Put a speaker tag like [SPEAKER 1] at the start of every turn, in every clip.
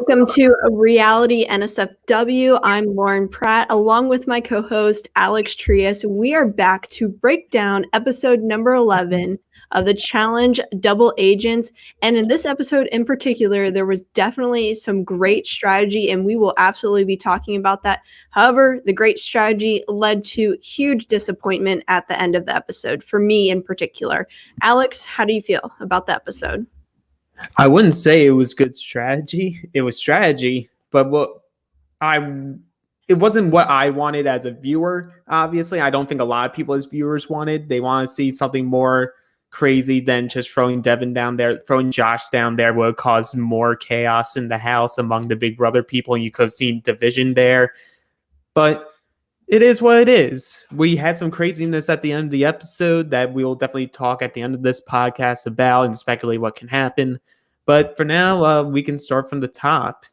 [SPEAKER 1] Welcome to a Reality NSFW. I'm Lauren Pratt, along with my co-host Alex Trias. We are back to break down episode number 11 of the challenge Double Agents. And in this episode in particular, there was definitely some great strategy, and we will absolutely be talking about that. However, the great strategy led to huge disappointment at the end of the episode, for me in particular. Alex, how do you feel about the episode?
[SPEAKER 2] I wouldn't say it was good strategy. It was strategy, but it wasn't what I wanted as a viewer. Obviously, I don't think a lot of people as viewers wanted. They want to see something more crazy than just throwing Devin down there. Throwing Josh down there would cause more chaos in the house among the Big Brother people, and you could have seen division there. But it is what it is. We had some craziness at the end of the episode that we will definitely talk at the end of this podcast about and speculate what can happen. But for now, we can start from the top.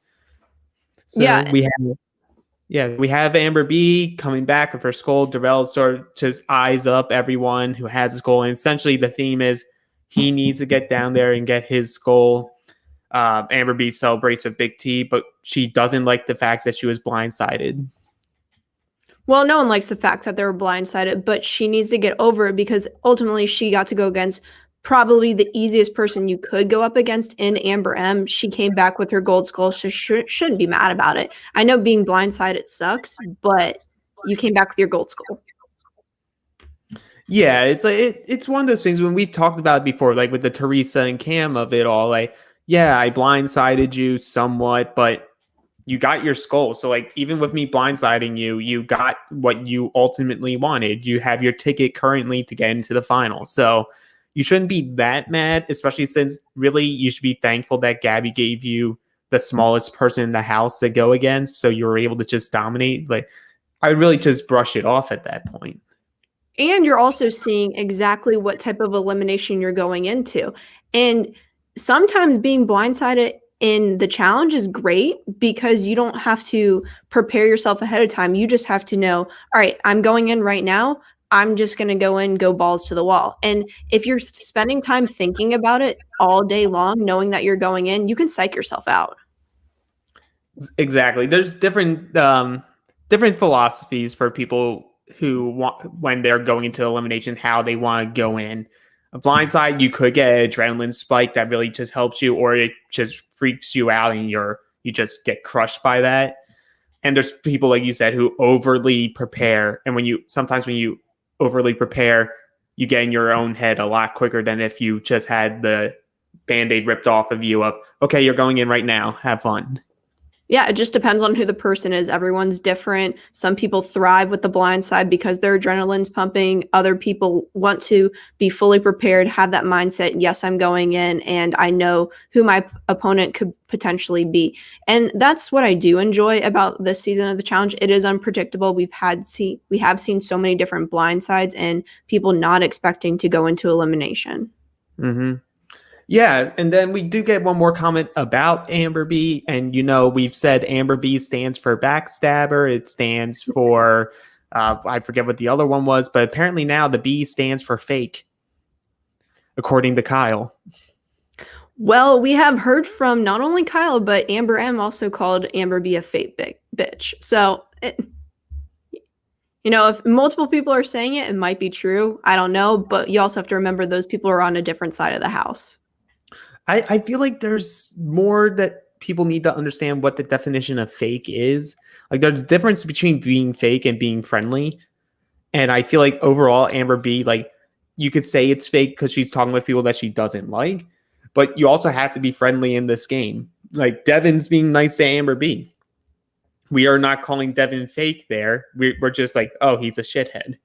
[SPEAKER 2] So we have Amber B coming back with her skull. Darrell sort of just eyes up everyone who has a skull. And essentially the theme is he needs to get down there and get his skull. Amber B celebrates with Big T, but she doesn't like the fact that she was blindsided.
[SPEAKER 1] Well, no one likes the fact that they were blindsided, but she needs to get over it because ultimately she got to go against probably the easiest person you could go up against in Amber M. She came back with her gold skull. She shouldn't be mad about it. I know being blindsided sucks, but you came back with your gold skull.
[SPEAKER 2] Yeah, it's one of those things when we talked about it before, like with the Teresa and Cam of it all. Like, yeah, I blindsided you somewhat, but you got your skull. So like even with me blindsiding you, you got what you ultimately wanted. You have your ticket currently to get into the final. So you shouldn't be that mad, especially since really you should be thankful that Gabby gave you the smallest person in the house to go against. So you were able to just dominate. Like I really just brush it off at that point.
[SPEAKER 1] And you're also seeing exactly what type of elimination you're going into. And sometimes being blindsided in the challenge is great because you don't have to prepare yourself ahead of time. You just have to know, all right, I'm going in right now. I'm just going to go balls to the wall. And if you're spending time thinking about it all day long, knowing that you're going in, you can psych yourself out.
[SPEAKER 2] Exactly. There's different philosophies for people who want, when they're going into elimination, how they want to go in. A blindside, you could get an adrenaline spike that really just helps you, or it just freaks you out and you just get crushed by that. And there's people, like you said, who overly prepare. And when you overly prepare, you get in your own head a lot quicker than if you just had the Band-Aid ripped off of you of, okay, you're going in right now, have fun.
[SPEAKER 1] Yeah, it just depends on who the person is. Everyone's different. Some people thrive with the blind side because their adrenaline's pumping. Other people want to be fully prepared, have that mindset, yes, I'm going in, and I know who my opponent could potentially be. And that's what I do enjoy about this season of the challenge. It is unpredictable. We have seen so many different blind sides and people not expecting to go into elimination.
[SPEAKER 2] Mm-hmm. Yeah, and then we do get one more comment about Amber B, and we've said Amber B stands for backstabber. It stands for I forget what the other one was, but apparently now the B stands for fake, according to Kyle.
[SPEAKER 1] Well, we have heard from not only Kyle, but Amber M also called Amber B a fake bitch. So, if multiple people are saying it, it might be true. I don't know, but you also have to remember those people are on a different side of the house.
[SPEAKER 2] I feel like there's more that people need to understand what the definition of fake is. Like there's a difference between being fake and being friendly. And I feel like overall, Amber B, like you could say it's fake because she's talking with people that she doesn't like, but you also have to be friendly in this game. Like Devin's being nice to Amber B. We are not calling Devin fake there. We're just like, oh, he's a shithead.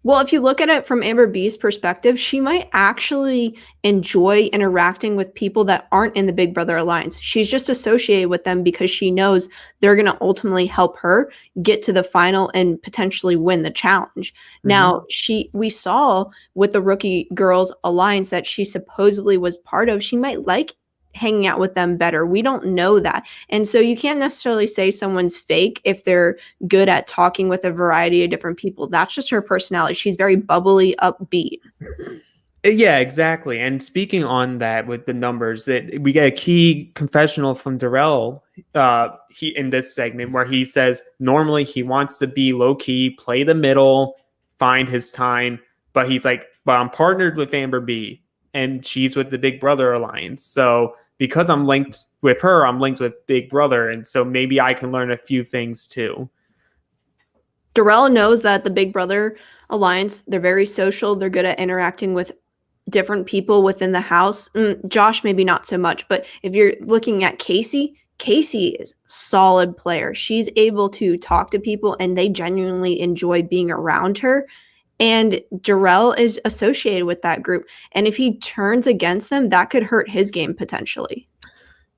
[SPEAKER 1] Well, if you look at it from Amber B's perspective, she might actually enjoy interacting with people that aren't in the Big Brother Alliance. She's just associated with them because she knows they're going to ultimately help her get to the final and potentially win the challenge. Mm-hmm. Now, we saw with the Rookie Girls Alliance that she supposedly was part of, she might like hanging out with them better. We don't know that. And so you can't necessarily say someone's fake if they're good at talking with a variety of different people. That's just her personality. She's very bubbly, upbeat.
[SPEAKER 2] Yeah, exactly. And speaking on that with the numbers, that we get a key confessional from Darrell he in this segment where he says normally he wants to be low key, play the middle, find his time, but he's like, but I'm partnered with Amber B and she's with the Big Brother Alliance. So because I'm linked with her, I'm linked with Big Brother, and so maybe I can learn a few things too.
[SPEAKER 1] Darrell knows that the Big Brother Alliance, they're very social. They're good at interacting with different people within the house. Josh, maybe not so much, but if you're looking at Casey, Casey is a solid player. She's able to talk to people and they genuinely enjoy being around her. And Darrell is associated with that group. And if he turns against them, that could hurt his game potentially.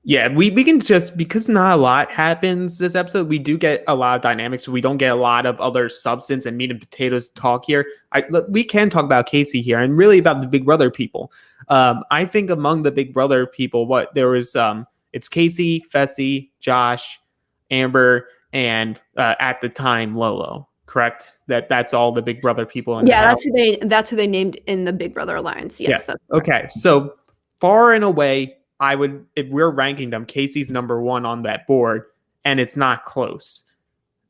[SPEAKER 2] Yeah, we can just, because not a lot happens this episode, we do get a lot of dynamics. We don't get a lot of other substance and meat and potatoes talk here. We can talk about Casey here and really about the Big Brother people. I think among the Big Brother people, it's Casey, Fessy, Josh, Amber, and at the time Lolo. Correct? That's all the Big Brother people in the house.
[SPEAKER 1] That's who they named in the Big Brother Alliance. Yes,
[SPEAKER 2] yeah. Okay. So far and away, I would, if we're ranking them, Casey's number one on that board, and it's not close.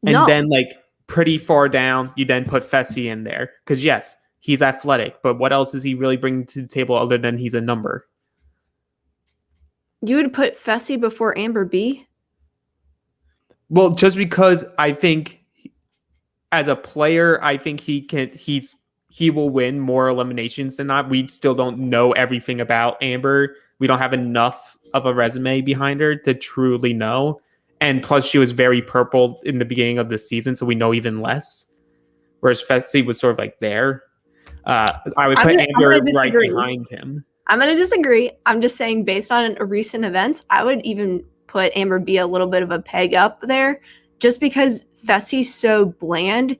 [SPEAKER 2] And then, like, pretty far down, you then put Fessy in there. Because, yes, he's athletic, but what else is he really bringing to the table other than he's a number?
[SPEAKER 1] You would put Fessy before Amber B?
[SPEAKER 2] Well, just because I think as a player, I think he will win more eliminations than not. We still don't know everything about Amber. We don't have enough of a resume behind her to truly know. And plus, she was very purple in the beginning of the season, so we know even less. Whereas Fessy was sort of like there. I would put Amber right behind him.
[SPEAKER 1] I'm going to disagree. I'm just saying, based on recent events, I would even put Amber B a little bit of a peg up there, just because Fessy's so bland.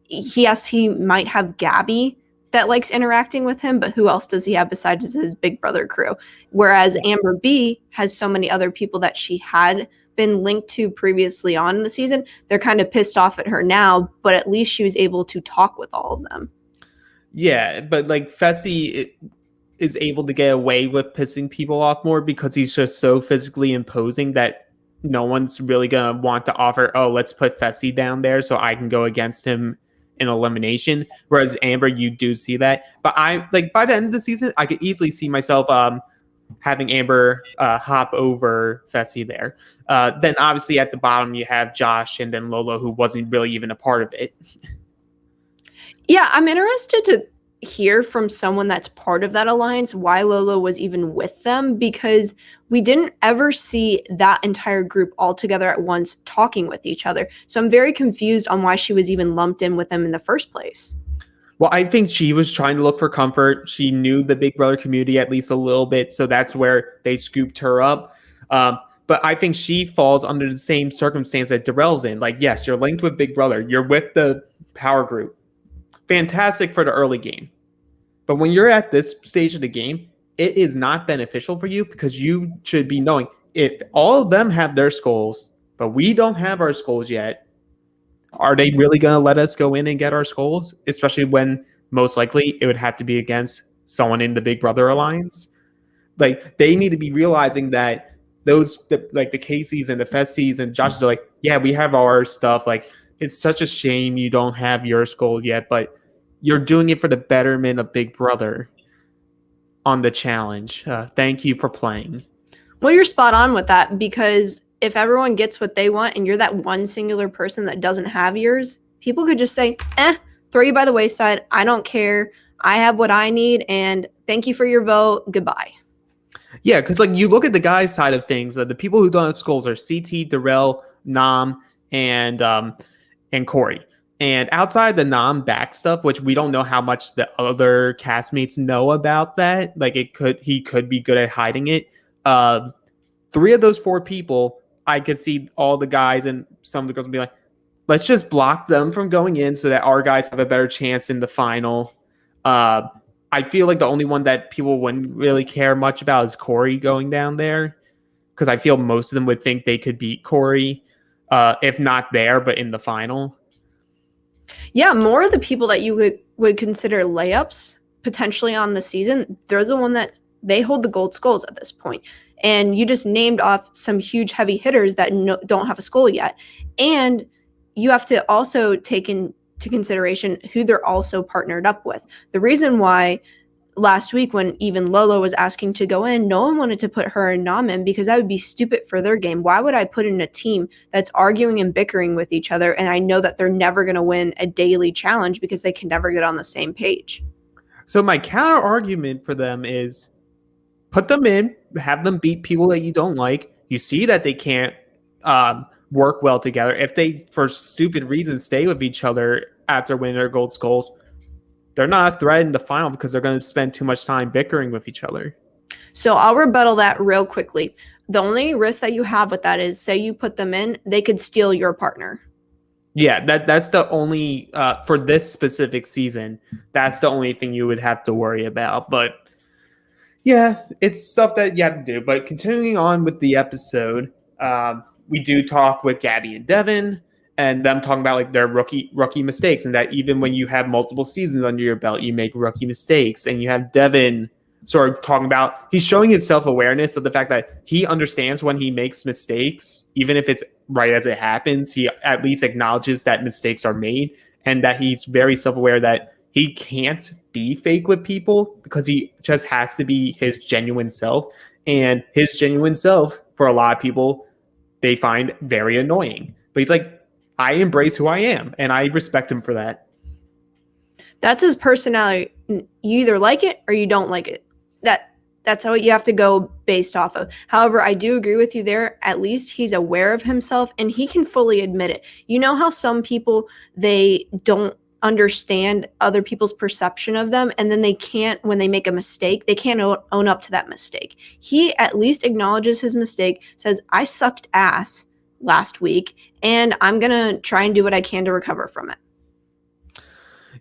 [SPEAKER 1] Yes, he might have Gabby that likes interacting with him, but who else does he have besides his Big Brother crew? Whereas Amber B has so many other people that she had been linked to previously on in the season. They're kind of pissed off at her now, but at least she was able to talk with all of them.
[SPEAKER 2] Yeah, but like Fessy is able to get away with pissing people off more because he's just so physically imposing that no one's really going to want to offer, oh, let's put Fessy down there so I can go against him in elimination. Whereas Amber, you do see that. But I like by the end of the season, I could easily see myself having Amber hop over Fessy there. Then obviously at the bottom you have Josh and then Lolo, who wasn't really even a part of it.
[SPEAKER 1] Yeah, I'm interested to hear from someone that's part of that alliance why Lolo was even with them, because we didn't ever see that entire group all together at once talking with each other. So I'm very confused on why she was even lumped in with them in the first place.
[SPEAKER 2] Well, I think she was trying to look for comfort. She knew the Big Brother community at least a little bit, so that's where they scooped her up. But I think she falls under the same circumstance that Darrell's in. Like, yes, you're linked with Big Brother. You're with the power group. Fantastic for the early game. But when you're at this stage of the game, it is not beneficial for you, because you should be knowing if all of them have their skulls, but we don't have our skulls yet, are they really going to let us go in and get our skulls? Especially when most likely it would have to be against someone in the Big Brother Alliance. Like, they need to be realizing that like the Caseys and the Fessys and Joshes are like, yeah, we have our stuff. Like, it's such a shame you don't have your skull yet, but you're doing it for the betterment of Big Brother on the challenge. Thank you for playing.
[SPEAKER 1] Well, you're spot on with that, because if everyone gets what they want and you're that one singular person that doesn't have yours, people could just say, throw you by the wayside. I don't care. I have what I need, and thank you for your vote. Goodbye.
[SPEAKER 2] Yeah, because like you look at the guys' side of things, the people who don't have skulls are CT, Darrell, Nam, and Corey. And outside the non-back stuff, which we don't know how much the other castmates know about that, like he could be good at hiding it. 3 of those 4 people, I could see all the guys and some of the girls would be like, let's just block them from going in so that our guys have a better chance in the final. I feel like the only one that people wouldn't really care much about is Corey going down there, because I feel most of them would think they could beat Corey, if not there, but in the final.
[SPEAKER 1] Yeah, more of the people that you would consider layups potentially on the season, they're the one that they hold the gold skulls at this point. And you just named off some huge heavy hitters that don't have a skull yet. And you have to also take into consideration who they're also partnered up with. The reason why last week when even Lolo was asking to go in, no one wanted to put her and Nam in because that would be stupid for their game. Why would I put in a team that's arguing and bickering with each other and I know that they're never going to win a daily challenge because they can never get on the same page?
[SPEAKER 2] So my counter argument for them is put them in, have them beat people that you don't like. You see that they can't work well together. If they, for stupid reasons, stay with each other after winning their gold skulls, they're not a threat in the final because they're going to spend too much time bickering with each other.
[SPEAKER 1] So I'll rebuttal that real quickly. The only risk that you have with that is, say you put them in, they could steal your partner.
[SPEAKER 2] Yeah, that's the only, for this specific season, that's the only thing you would have to worry about. But yeah, it's stuff that you have to do. But continuing on with the episode, we do talk with Gabby and Devin, and them talking about like their rookie mistakes, and that even when you have multiple seasons under your belt, you make rookie mistakes. And you have Devin sort of talking about, he's showing his self-awareness of the fact that he understands when he makes mistakes, even if it's right as it happens, he at least acknowledges that mistakes are made, and that he's very self-aware that he can't be fake with people because he just has to be his genuine self. And his genuine self, for a lot of people, they find very annoying. But he's like, I embrace who I am, and I respect him for that.
[SPEAKER 1] That's his personality. You either like it or you don't like it. That's how you have to go based off of. However, I do agree with you there. At least he's aware of himself and he can fully admit it. You know how some people, they don't understand other people's perception of them, and then they can't, when they make a mistake, they can't own up to that mistake. He at least acknowledges his mistake, says, I sucked ass last week, and I'm gonna try and do what I can to recover from it.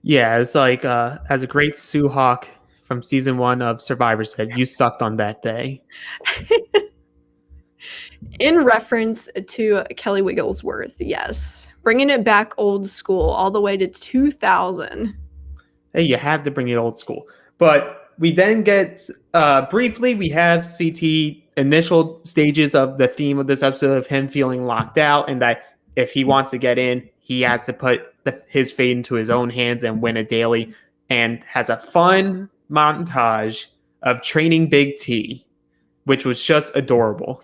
[SPEAKER 2] Yeah, it's like as a great Sue Hawk from season 1 of Survivor said, you sucked on that day.
[SPEAKER 1] In reference to Kelly Wigglesworth, yes. Bringing it back old school, all the way to 2000.
[SPEAKER 2] Hey, you have to bring it old school. But we then get, briefly, we have CT initial stages of the theme of this episode of him feeling locked out, and that if he wants to get in, he has to put his fate into his own hands and win a daily, and has a fun montage of training Big T, which was just adorable.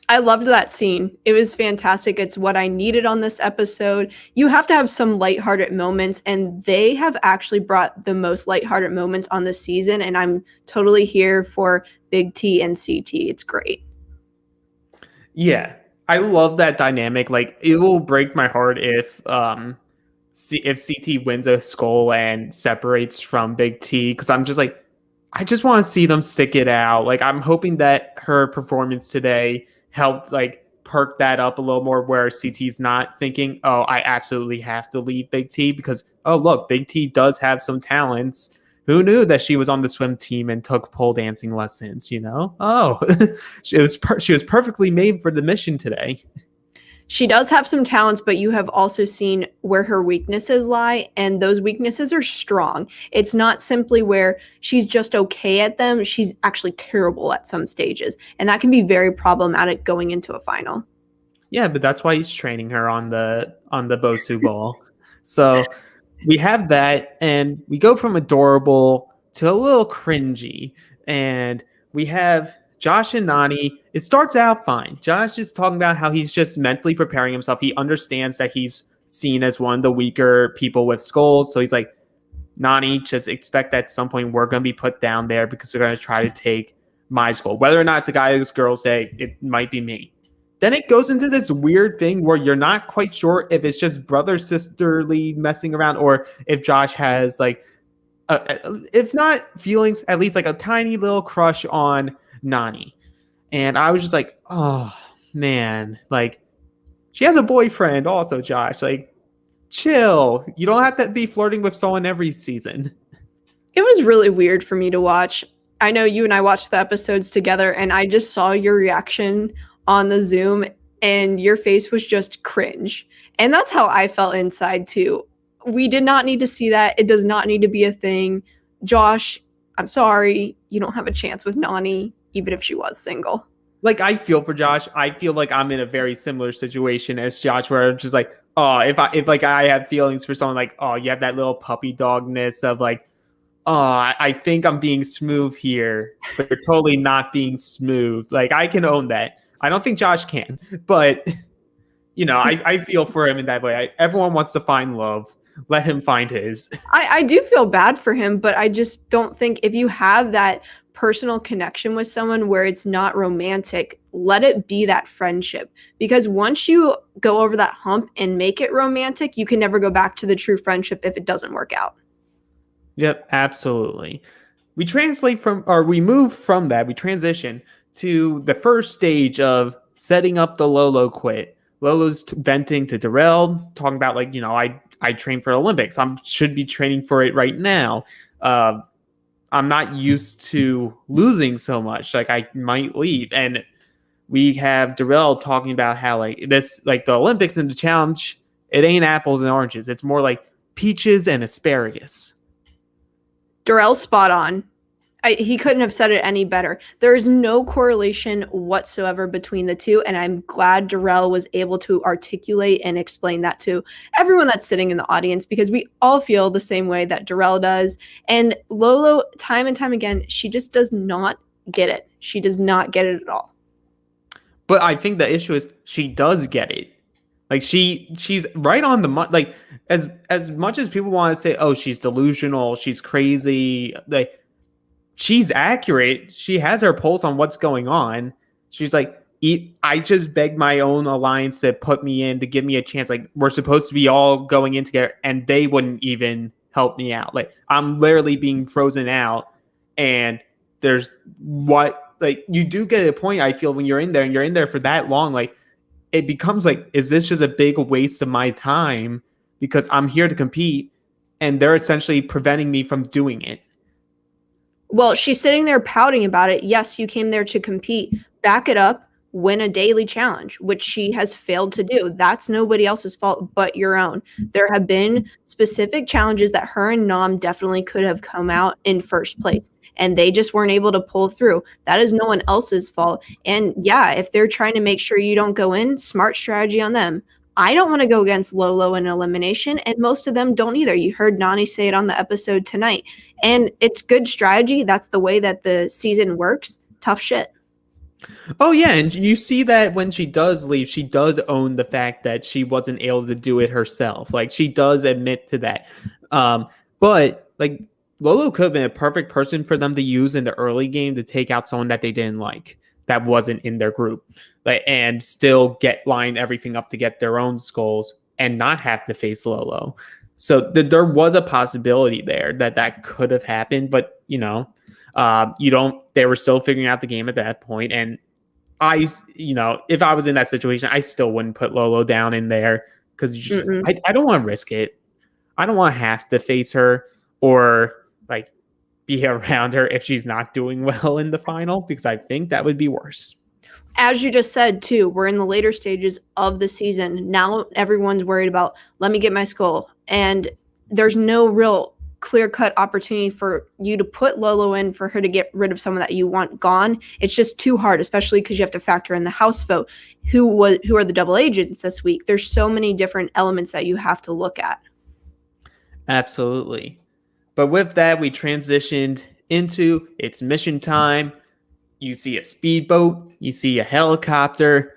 [SPEAKER 1] I loved that scene. It was fantastic. It's what I needed on this episode. You have to have some lighthearted moments, and they have actually brought the most lighthearted moments on this season, and I'm totally here for Big T and CT. It's great.
[SPEAKER 2] Yeah, I love that dynamic. Like, it will break my heart if CT wins a skull and separates from Big T, because I'm just like, I just want to see them stick it out. Like, I'm hoping that her performance today helped like perk that up a little more, where CT's not thinking, oh, I absolutely have to leave Big T, because, oh, look, Big T does have some talents. Who knew that she was on the swim team and took pole dancing lessons, you know? Oh, she was perfectly made for the mission today.
[SPEAKER 1] She does have some talents, but you have also seen where her weaknesses lie, and those weaknesses are strong. It's not simply where she's just okay at them. She's actually terrible at some stages, and that can be very problematic going into a final.
[SPEAKER 2] Yeah, but that's why he's training her on the Bosu ball. So we have that, and we go from adorable to a little cringy, and we have Josh and Nani. It starts out fine. Josh is talking about how he's just mentally preparing himself. He understands that he's seen as one of the weaker people with skulls. So he's like, Nani, just expect that at some point we're going to be put down there because they're going to try to take my skull. Whether or not it's a guy whose girls say, it might be me. Then it goes into this weird thing where you're not quite sure if it's just brother-sisterly messing around, or if Josh has, like, if not feelings, at least like a tiny little crush on Nani. And I was just like, oh man, like, she has a boyfriend also, Josh, like, chill. You don't have to be flirting with someone every season.
[SPEAKER 1] It was really weird for me to watch. I know you and I watched the episodes together, and I just saw your reaction on the Zoom, and your face was just cringe. And that's how I felt inside too. We did not need to see that. It does not need to be a thing. Josh, I'm sorry, you don't have a chance with Nani, even if she was single.
[SPEAKER 2] Like, I feel for Josh. I feel like I'm in a very similar situation as Josh, where I'm just like, oh, if like I have feelings for someone, like, oh, you have that little puppy dogness of like, oh, I think I'm being smooth here, but you're totally not being smooth. Like, I can own that. I don't think Josh can, but I feel for him in that way. Everyone wants to find love. Let him find his.
[SPEAKER 1] I do feel bad for him, but I just don't think if you have that personal connection with someone where it's not romantic, let it be that friendship. Because once you go over that hump and make it romantic, you can never go back to the true friendship if it doesn't work out.
[SPEAKER 2] Yep, absolutely. We move from that, we transition to the first stage of setting up the Lolo quit. Lolo's venting to Darrell, talking about like, I train for Olympics. I should be training for it right now. I'm not used to losing so much. Like, I might leave. And we have Darrell talking about how like the Olympics and the challenge, it ain't apples and oranges. It's more like peaches and asparagus.
[SPEAKER 1] Darrell's spot on. He couldn't have said it any better. There is no correlation whatsoever between the two, and I'm glad Darrell was able to articulate and explain that to everyone that's sitting in the audience, because we all feel the same way that Darrell does. And Lolo, time and time again, she just does not get it. She does not get it at all.
[SPEAKER 2] But I think the issue is she does get it. Like, she's right on the like, as much as people want to say, oh, she's delusional, she's crazy, like, she's accurate. She has her pulse on what's going on. She's like, I just begged my own alliance to put me in, to give me a chance. Like, we're supposed to be all going in together, and they wouldn't even help me out. Like, I'm literally being frozen out. And there's you do get a point, I feel, when you're in there and you're in there for that long, like, it becomes like, is this just a big waste of my time? Because I'm here to compete and they're essentially preventing me from doing it.
[SPEAKER 1] Well, she's sitting there pouting about it. Yes, you came there to compete. Back it up. Win a daily challenge, which she has failed to do. That's nobody else's fault but your own. There have been specific challenges that her and Nam definitely could have come out in first place, and they just weren't able to pull through. That is no one else's fault. And yeah, if they're trying to make sure you don't go in, smart strategy on them. I don't want to go against Lolo in elimination, and most of them don't either. You heard Nani say it on the episode tonight. And it's good strategy. That's the way that the season works. Tough shit.
[SPEAKER 2] Oh, yeah. And you see that when she does leave, she does own the fact that she wasn't able to do it herself. Like, she does admit to that. But, like, Lolo could have been a perfect person for them to use in the early game to take out someone that they didn't like, that wasn't in their group, like, and still line everything up to get their own skulls and not have to face Lolo. So there was a possibility there that could have happened, but they were still figuring out the game at that point. And if I was in that situation, I still wouldn't put Lolo down in there, because I don't want to risk it. I don't want to have to face her or like be around her if she's not doing well in the final, because I think that would be worse.
[SPEAKER 1] As you just said, too, we're in the later stages of the season. Now everyone's worried about, let me get my skull. And there's no real clear-cut opportunity for you to put Lolo in for her to get rid of someone that you want gone. It's just too hard, especially because you have to factor in the house vote. Who are the double agents this week? There's so many different elements that you have to look at.
[SPEAKER 2] Absolutely. But with that, we transitioned into it's mission time. You see a speedboat, you see a helicopter.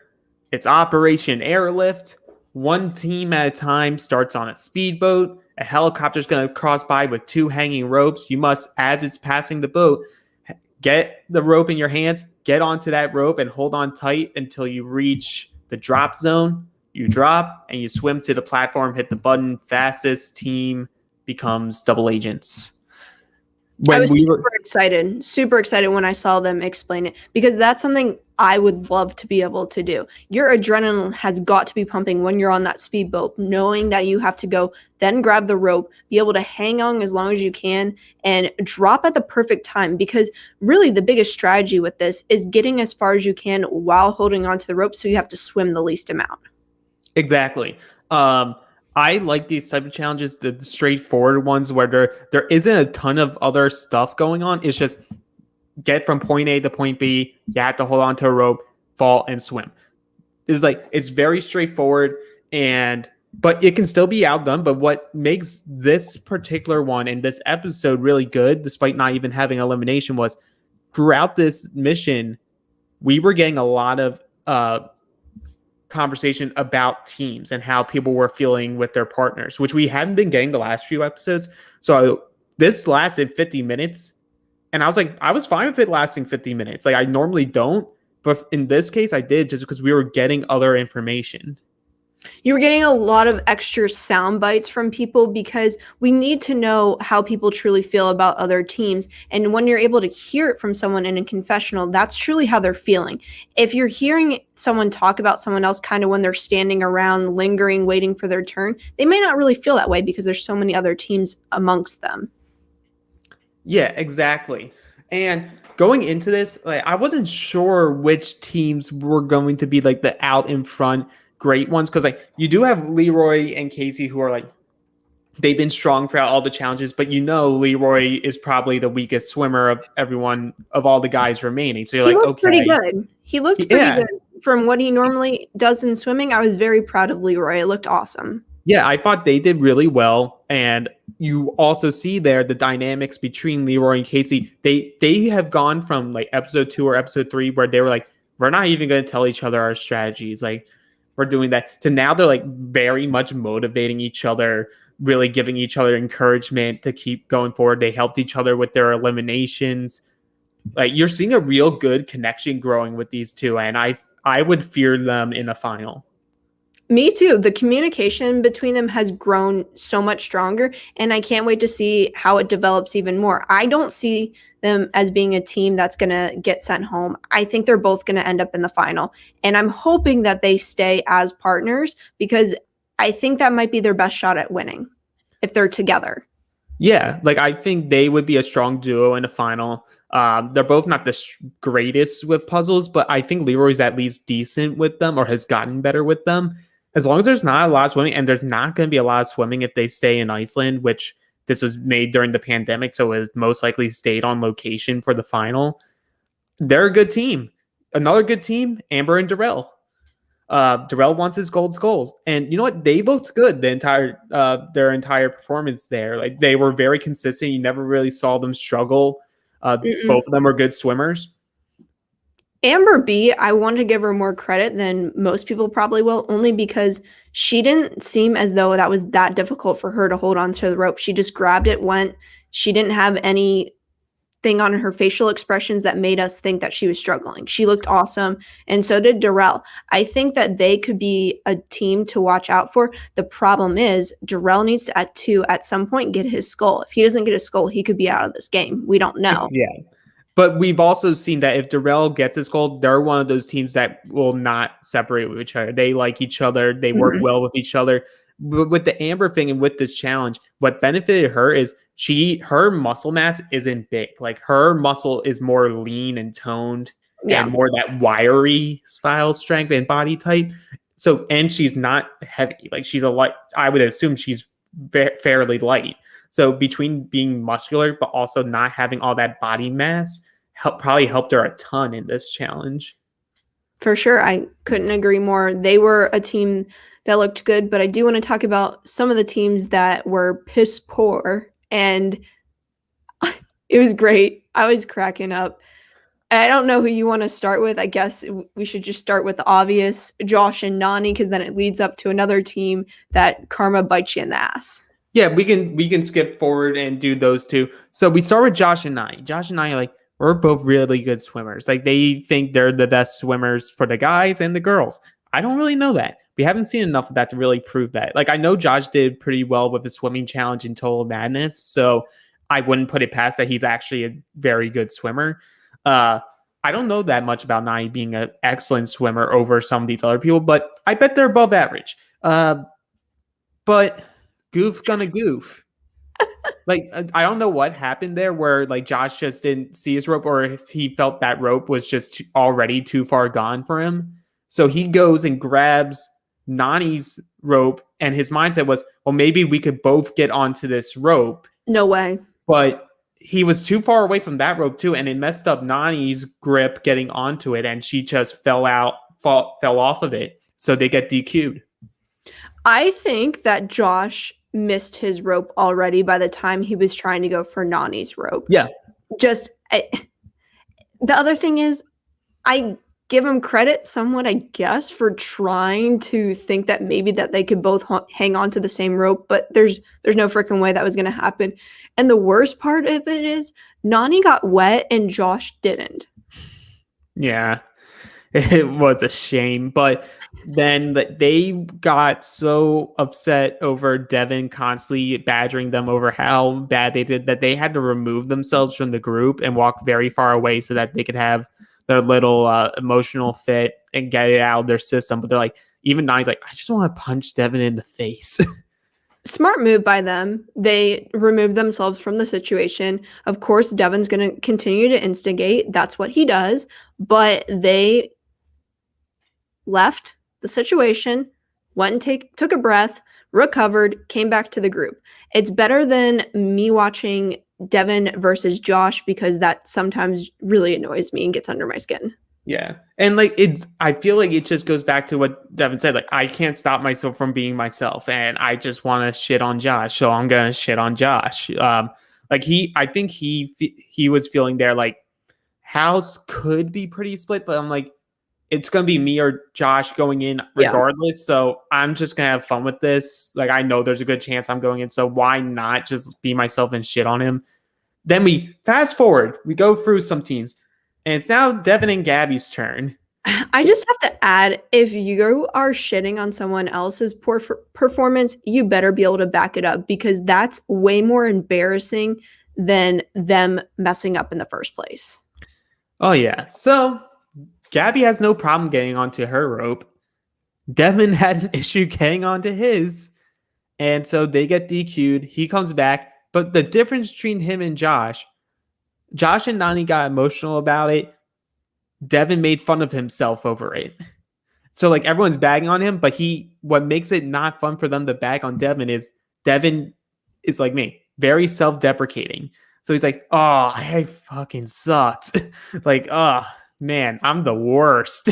[SPEAKER 2] It's Operation Airlift. One team at a time starts on a speedboat. A helicopter is going to cross by with 2 hanging ropes. You must, as it's passing the boat, get the rope in your hands, get onto that rope and hold on tight until you reach the drop zone. You drop and you swim to the platform, hit the button. Fastest team becomes double agents.
[SPEAKER 1] I was super excited when I saw them explain it, because that's something I would love to be able to do. Your adrenaline has got to be pumping when you're on that speedboat, knowing that you have to go, then grab the rope, be able to hang on as long as you can, and drop at the perfect time. Because really the biggest strategy with this is getting as far as you can while holding onto the rope, so you have to swim the least amount.
[SPEAKER 2] Exactly. I like these type of challenges, the straightforward ones where there isn't a ton of other stuff going on. It's just get from point A to point B. You have to hold on to a rope, fall, and swim. It's very straightforward, but it can still be outdone. But what makes this particular one and this episode really good, despite not even having elimination, was throughout this mission, we were getting a lot of conversation about teams and how people were feeling with their partners, which we hadn't been getting the last few episodes. So this lasted 50 minutes. And I was fine with it lasting 50 minutes. Like, I normally don't, but in this case I did, just because we were getting other information.
[SPEAKER 1] You were getting a lot of extra sound bites from people because we need to know how people truly feel about other teams. And when you're able to hear it from someone in a confessional, that's truly how they're feeling. If you're hearing someone talk about someone else kind of when they're standing around, lingering, waiting for their turn, they may not really feel that way because there's so many other teams amongst them.
[SPEAKER 2] Yeah, exactly. And going into this, like, I wasn't sure which teams were going to be like the out in front great ones, because like you do have Leroy and Casey who are like, they've been strong throughout all the challenges, but Leroy is probably the weakest swimmer of everyone, of all the guys remaining. So you're like, okay,
[SPEAKER 1] pretty good. He looked pretty good from what he normally does in swimming. I was very proud of Leroy. It looked awesome.
[SPEAKER 2] Yeah, I thought they did really well. And you also see there the dynamics between Leroy and Casey. They have gone from like episode 2 or episode 3 where they were like, we're not even going to tell each other our strategies, like we're doing that, to now they're like very much motivating each other, really giving each other encouragement to keep going forward. They helped each other with their eliminations. Like, you're seeing a real good connection growing with these two, and I would fear them in a final.
[SPEAKER 1] Me too. The communication between them has grown so much stronger, and I can't wait to see how it develops even more. I don't see them as being a team that's going to get sent home. I think they're both going to end up in the final, and I'm hoping that they stay as partners because I think that might be their best shot at winning if they're together.
[SPEAKER 2] Yeah, like I think they would be a strong duo in a final. They're both not the greatest with puzzles, but I think Leroy's at least decent with them, or has gotten better with them. As long as there's not a lot of swimming, and there's not going to be a lot of swimming if they stay in Iceland, which this was made during the pandemic, so it most likely stayed on location for the final. They're a good team. Another good team, Amber and Darrell. Darrell wants his gold skulls, and you know what? They looked good their entire performance there. Like, they were very consistent. You never really saw them struggle. Both of them were good swimmers.
[SPEAKER 1] Amber B, I want to give her more credit than most people probably will, only because she didn't seem as though that was that difficult for her to hold on to the rope. She just grabbed it, went. She didn't have anything on her facial expressions that made us think that she was struggling. She looked awesome, and so did Darrell. I think that they could be a team to watch out for. The problem is Darrell needs to at some point get his skull. If he doesn't get his skull, he could be out of this game. We don't know.
[SPEAKER 2] Yeah. But we've also seen that if Darrell gets his gold, they're one of those teams that will not separate with each other. They like each other. They work well with each other. But with the Amber thing and with this challenge, what benefited her is her muscle mass isn't big. Like, her muscle is more lean and toned and more that wiry style strength and body type. So, and she's not heavy. Like, she's I would assume she's fairly light. So between being muscular but also not having all that body mass probably helped her a ton in this challenge.
[SPEAKER 1] For sure. I couldn't agree more. They were a team that looked good, but I do want to talk about some of the teams that were piss poor, and it was great. I was cracking up. I don't know who you want to start with. I guess we should just start with the obvious, Josh and Nani, because then it leads up to another team that karma bites you in the ass.
[SPEAKER 2] Yeah, we can skip forward and do those two. So we start with Josh and Nani. Josh and Nani, like, we're both really good swimmers. Like, they think they're the best swimmers for the guys and the girls. I don't really know that. We haven't seen enough of that to really prove that. Like, I know Josh did pretty well with the swimming challenge in Total Madness, so I wouldn't put it past that he's actually a very good swimmer. I don't know that much about Nani being an excellent swimmer over some of these other people, but I bet they're above average. But goof gonna goof. Like, I don't know what happened there where like Josh just didn't see his rope, or if he felt that rope was just already too far gone for him. So he goes and grabs Nani's rope, and his mindset was, well, maybe we could both get onto this rope.
[SPEAKER 1] No way.
[SPEAKER 2] But he was too far away from that rope too, and it messed up Nani's grip getting onto it, and she just fell off of it. So they get DQ'd.
[SPEAKER 1] I think that Josh missed his rope already by the time he was trying to go for Nani's rope.
[SPEAKER 2] Yeah.
[SPEAKER 1] The other thing is, I give him credit somewhat, I guess, for trying to think that maybe that they could both hang on to the same rope, but there's no freaking way that was going to happen. And the worst part of it is Nani got wet and Josh didn't.
[SPEAKER 2] Yeah, it was a shame. But then they got so upset over Devin constantly badgering them over how bad they did that they had to remove themselves from the group and walk very far away so that they could have their little emotional fit and get it out of their system. But they're like, even Nani's like, I just want to punch Devin in the face.
[SPEAKER 1] Smart move by them. They removed themselves from the situation. Of course, Devin's going to continue to instigate. That's what he does. But they left the situation, went and took a breath, recovered, came back to the group. It's better than me watching Devin versus Josh because that sometimes really annoys me and gets under my skin.
[SPEAKER 2] Yeah. And I feel like it just goes back to what Devin said. Like, I can't stop myself from being myself, and I just want to shit on Josh. So I'm going to shit on Josh. I think he was feeling there, like, house could be pretty split, but I'm like, it's going to be me or Josh going in regardless. Yeah. So I'm just going to have fun with this. Like, I know there's a good chance I'm going in. So why not just be myself and shit on him? Then we fast forward. We go through some teams. And it's now Devin and Gabby's turn.
[SPEAKER 1] I just have to add, if you are shitting on someone else's poor performance, you better be able to back it up because that's way more embarrassing than them messing up in the first place.
[SPEAKER 2] Oh, yeah. So Gabby has no problem getting onto her rope. Devin had an issue getting onto his. And so they get DQ'd. He comes back. But the difference between him and Josh and Nani got emotional about it. Devin made fun of himself over it. So like everyone's bagging on him, but what makes it not fun for them to bag on Devin is Devin is like me, very self-deprecating. So he's like, oh, I fucking sucked. Like, oh man, I'm the worst.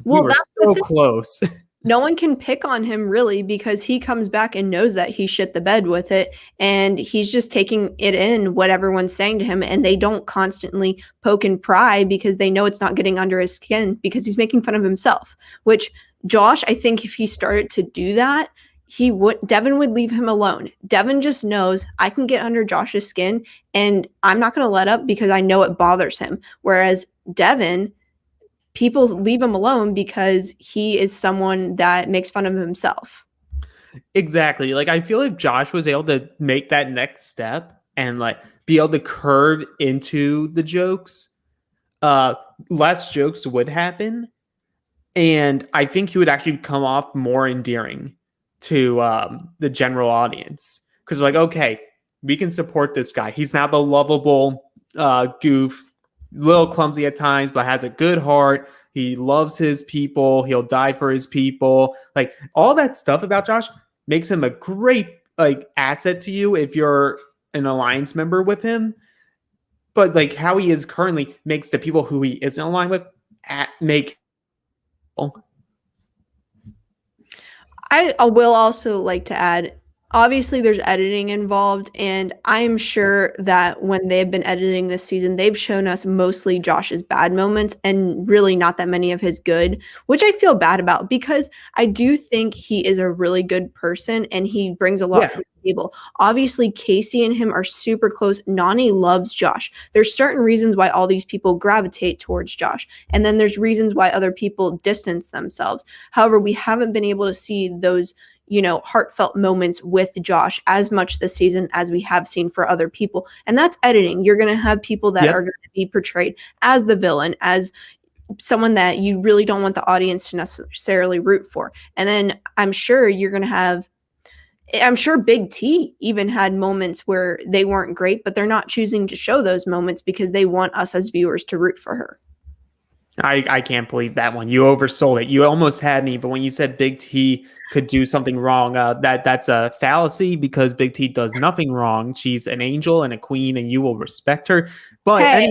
[SPEAKER 2] Well, we were so close.
[SPEAKER 1] No one can pick on him really because he comes back and knows that he shit the bed with it and he's just taking it in what everyone's saying to him, and they don't constantly poke and pry because they know it's not getting under his skin because he's making fun of himself, which Josh, I think if he started to do that, Devin would leave him alone. Devin just knows I can get under Josh's skin and I'm not going to let up because I know it bothers him. Whereas Devin, people leave him alone because he is someone that makes fun of himself.
[SPEAKER 2] Exactly. Like, I feel if Josh was able to make that next step and like be able to curb into the jokes, less jokes would happen. And I think he would actually come off more endearing to the general audience. Because like, okay, we can support this guy. He's not the lovable goof, little clumsy at times, but has a good heart. He loves his people. He'll die for his people. Like, all that stuff about Josh makes him a great like asset to you if you're an alliance member with him. But like how he is currently makes the people who he isn't aligned with make.
[SPEAKER 1] I will also like to add, obviously there's editing involved, and I'm sure that when they've been editing this season, they've shown us mostly Josh's bad moments and really not that many of his good, which I feel bad about because I do think he is a really good person and he brings a lot to the table. Obviously, Casey and him are super close. Nani loves Josh. There's certain reasons why all these people gravitate towards Josh, and then there's reasons why other people distance themselves. However, we haven't been able to see those heartfelt moments with Josh as much this season as we have seen for other people. And that's editing. You're going to have people that are going to be portrayed as the villain, as someone that you really don't want the audience to necessarily root for. And then I'm sure Big T even had moments where they weren't great, but they're not choosing to show those moments because they want us as viewers to root for her.
[SPEAKER 2] I can't believe that one. You oversold it. You almost had me, but when you said Big T could do something wrong, that's a fallacy because Big T does nothing wrong. She's an angel and a queen, and you will respect her. But
[SPEAKER 1] Hey,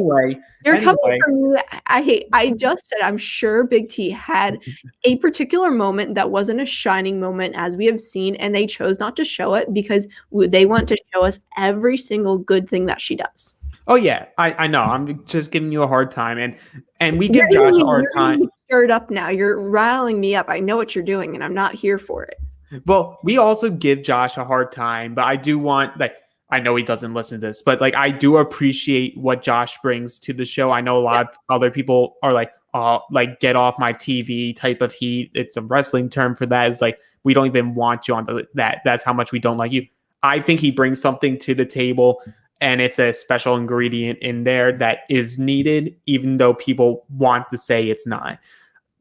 [SPEAKER 1] you're coming
[SPEAKER 2] anyway,
[SPEAKER 1] from me. I just said I'm sure Big T had a particular moment that wasn't a shining moment as we have seen, and they chose not to show it because they want to show us every single good thing that she does.
[SPEAKER 2] oh yeah, I know. I'm just giving you a hard time, and we
[SPEAKER 1] You're
[SPEAKER 2] give Josh a hard
[SPEAKER 1] you're
[SPEAKER 2] time.
[SPEAKER 1] getting me stirred up now. You're riling me up. I know what you're doing, and I'm not here for it.
[SPEAKER 2] Well, we also give Josh a hard time, but I do want like I know he doesn't listen to this, but like I do appreciate what Josh brings to the show. I know a lot of other people are like, oh, like get off my TV type of heat. It's a wrestling term for that. It's like we don't even want you on that. That's how much we don't like you. I think he brings something to the table, and it's a special ingredient in there that is needed, even though people want to say it's not.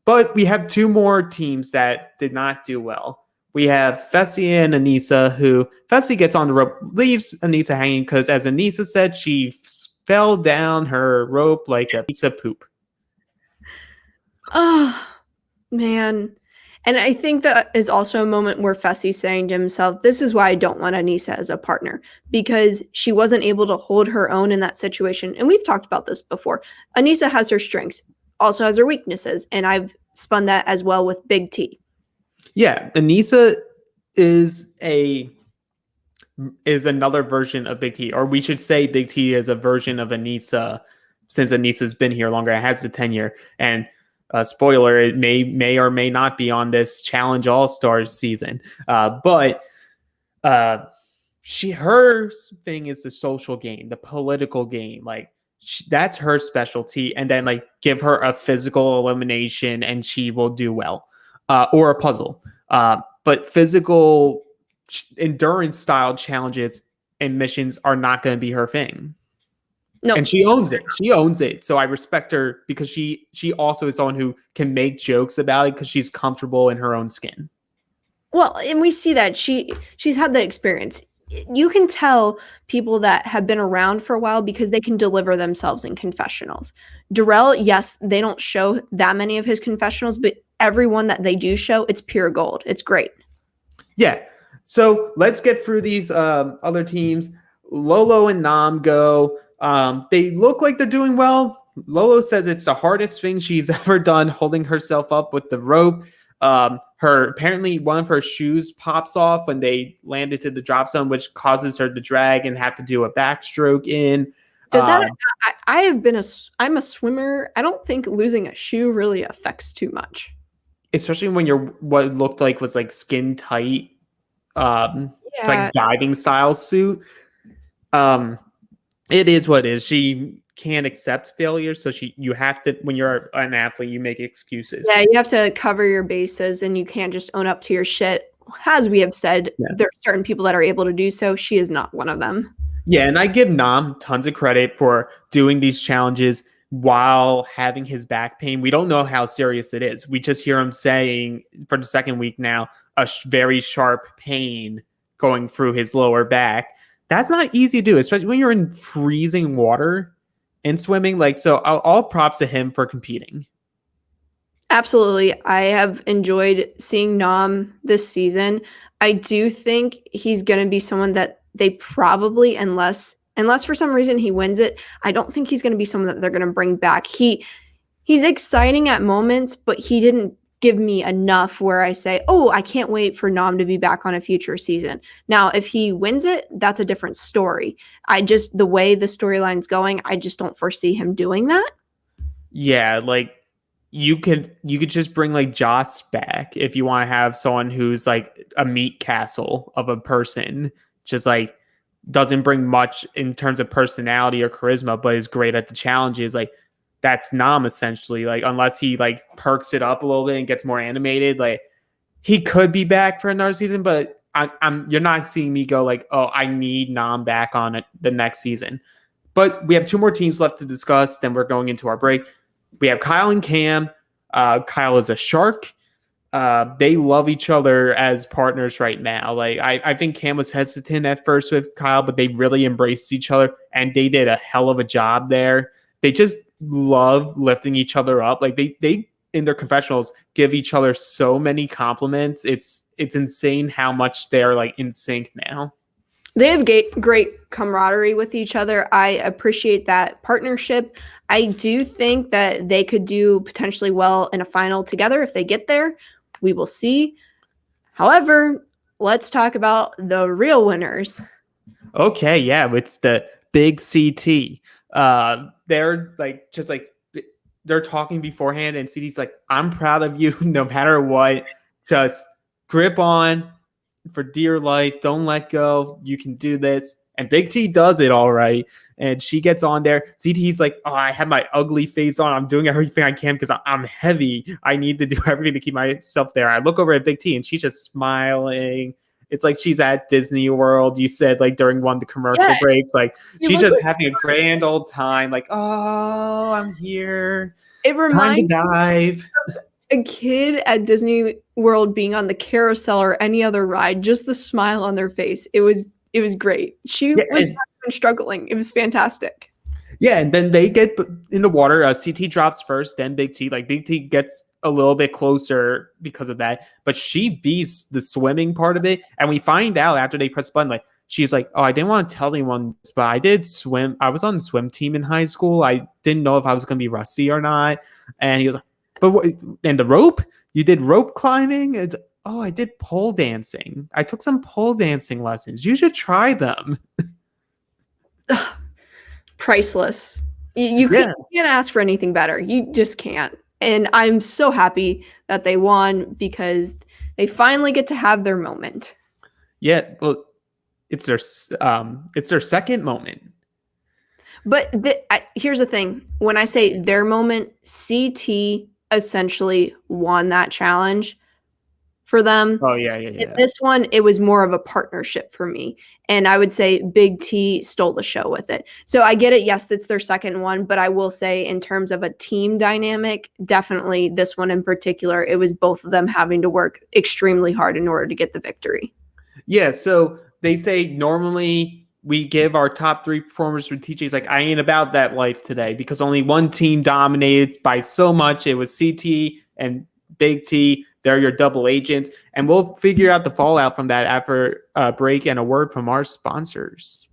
[SPEAKER 2] But we have two more teams that did not do well. We have Fessy and Anissa, who Fessy gets on the rope, leaves Anissa hanging because, as Anissa said, she fell down her rope like a piece of poop.
[SPEAKER 1] Oh, man. And I think that is also a moment where Fessy's saying to himself, this is why I don't want Anissa as a partner, because she wasn't able to hold her own in that situation. And we've talked about this before. Anissa has her strengths, also has her weaknesses, and I've spun that as well with Big T.
[SPEAKER 2] Yeah, Anissa is another version of Big T, or we should say Big T is a version of Anissa since Anissa's been here longer. It has the tenure, and spoiler, it may or may not be on this Challenge All Stars season. But her thing is the social game, the political game, like. That's her specialty, and then like give her a physical elimination and she will do well, or a puzzle. But physical endurance style challenges and missions are not going to be her thing. No, and she owns it. She owns it. So I respect her because she also is someone who can make jokes about it because she's comfortable in her own skin.
[SPEAKER 1] Well, and we see that she's had the experience. You can tell people that have been around for a while because they can deliver themselves in confessionals. Darrell, yes, they don't show that many of his confessionals, but everyone that they do show, it's pure gold. It's great.
[SPEAKER 2] Yeah. So let's get through these other teams. Lolo and Nam go. They look like they're doing well. Lolo says it's the hardest thing she's ever done, holding herself up with the rope. Apparently one of her shoes pops off when they landed to the drop zone, which causes her to drag and have to do a backstroke in.
[SPEAKER 1] Does that? I'm a swimmer. I don't think losing a shoe really affects too much,
[SPEAKER 2] especially when you're what looked like was like skin tight, like diving style suit. It is what it is. She can't accept failure, so you have to, when you're an athlete, you make excuses.
[SPEAKER 1] Yeah, you have to cover your bases, and you can't just own up to your shit. As we have said, there are certain people that are able to do so. She is not one of them.
[SPEAKER 2] Yeah, and I give Nam tons of credit for doing these challenges while having his back pain. We don't know how serious it is. We just hear him saying for the second week now, a very sharp pain going through his lower back. That's not easy to do, especially when you're in freezing water. In swimming, so all props to him for competing.
[SPEAKER 1] Absolutely. I have enjoyed seeing Nam this season. I do think he's going to be someone that they probably, unless for some reason he wins it, I don't think he's going to be someone that they're going to bring back. He's exciting at moments, but he didn't give me enough where I say, oh, I can't wait for Nam to be back on a future season. Now, if he wins it, that's a different story. The way the storyline's going, I just don't foresee him doing that.
[SPEAKER 2] Yeah, you could just bring Joss back if you want to have someone who's like a meat castle of a person, just doesn't bring much in terms of personality or charisma, but is great at the challenges. That's Nam essentially. Unless he perks it up a little bit and gets more animated, he could be back for another season. But you're not seeing me go oh, I need Nam back on it the next season. But we have two more teams left to discuss. Then we're going into our break. We have Kyle and Cam. Kyle is a shark. They love each other as partners right now. I think Cam was hesitant at first with Kyle, but they really embraced each other and they did a hell of a job there. love lifting each other up. Like they in their confessionals give each other so many compliments. It's insane how much they're like in sync now.
[SPEAKER 1] They have great camaraderie with each other. I appreciate that partnership. I do think that they could do potentially well in a final together if they get there. We will see. However, let's talk about the real winners.
[SPEAKER 2] Okay, yeah, it's the big CT. They're like just like they're talking beforehand, and CT's like, "I'm proud of you, no matter what. Just grip on for dear life. Don't let go. You can do this." And Big T does it all right. And she gets on there. CT's like, "Oh, I have my ugly face on. I'm doing everything I can because I'm heavy. I need to do everything to keep myself there." I look over at Big T and she's just smiling. It's like she's at Disney World. You said like during one of the commercial breaks, like she's just having a grand old time. Like, "Oh, I'm here.
[SPEAKER 1] It reminds
[SPEAKER 2] me to dive."
[SPEAKER 1] A kid at Disney World being on the carousel or any other ride, just the smile on their face. It was great. She was not even struggling. It was fantastic.
[SPEAKER 2] Yeah, and then they get in the water. CT drops first, then Big T. Like Big T gets a little bit closer because of that, but she beats the swimming part of it. And we find out after they press the button, like she's like, "Oh, I didn't want to tell anyone, but I did swim. I was on the swim team in high school. I didn't know if I was going to be rusty or not." And he was like, "But what, and the rope? You did rope climbing?" And, "Oh, I did pole dancing. I took some pole dancing lessons. You should try them."
[SPEAKER 1] Priceless. You can't ask for anything better. You just can't. And I'm so happy that they won because they finally get to have their moment.
[SPEAKER 2] Yeah, well, it's their second moment.
[SPEAKER 1] But here's the thing. When I say their moment, CT essentially won that challenge for them.
[SPEAKER 2] Oh, yeah.
[SPEAKER 1] In this one, it was more of a partnership for me. And I would say Big T stole the show with it. So I get it. Yes, it's their second one. But I will say in terms of a team dynamic, definitely this one in particular, it was both of them having to work extremely hard in order to get the victory.
[SPEAKER 2] Yeah, so they say normally we give our top 3 performers for TJ's like, I ain't about that life today because only one team dominated by so much. It was CT and Big T. They're your double agents. And we'll figure out the fallout from that after a break and a word from our sponsors.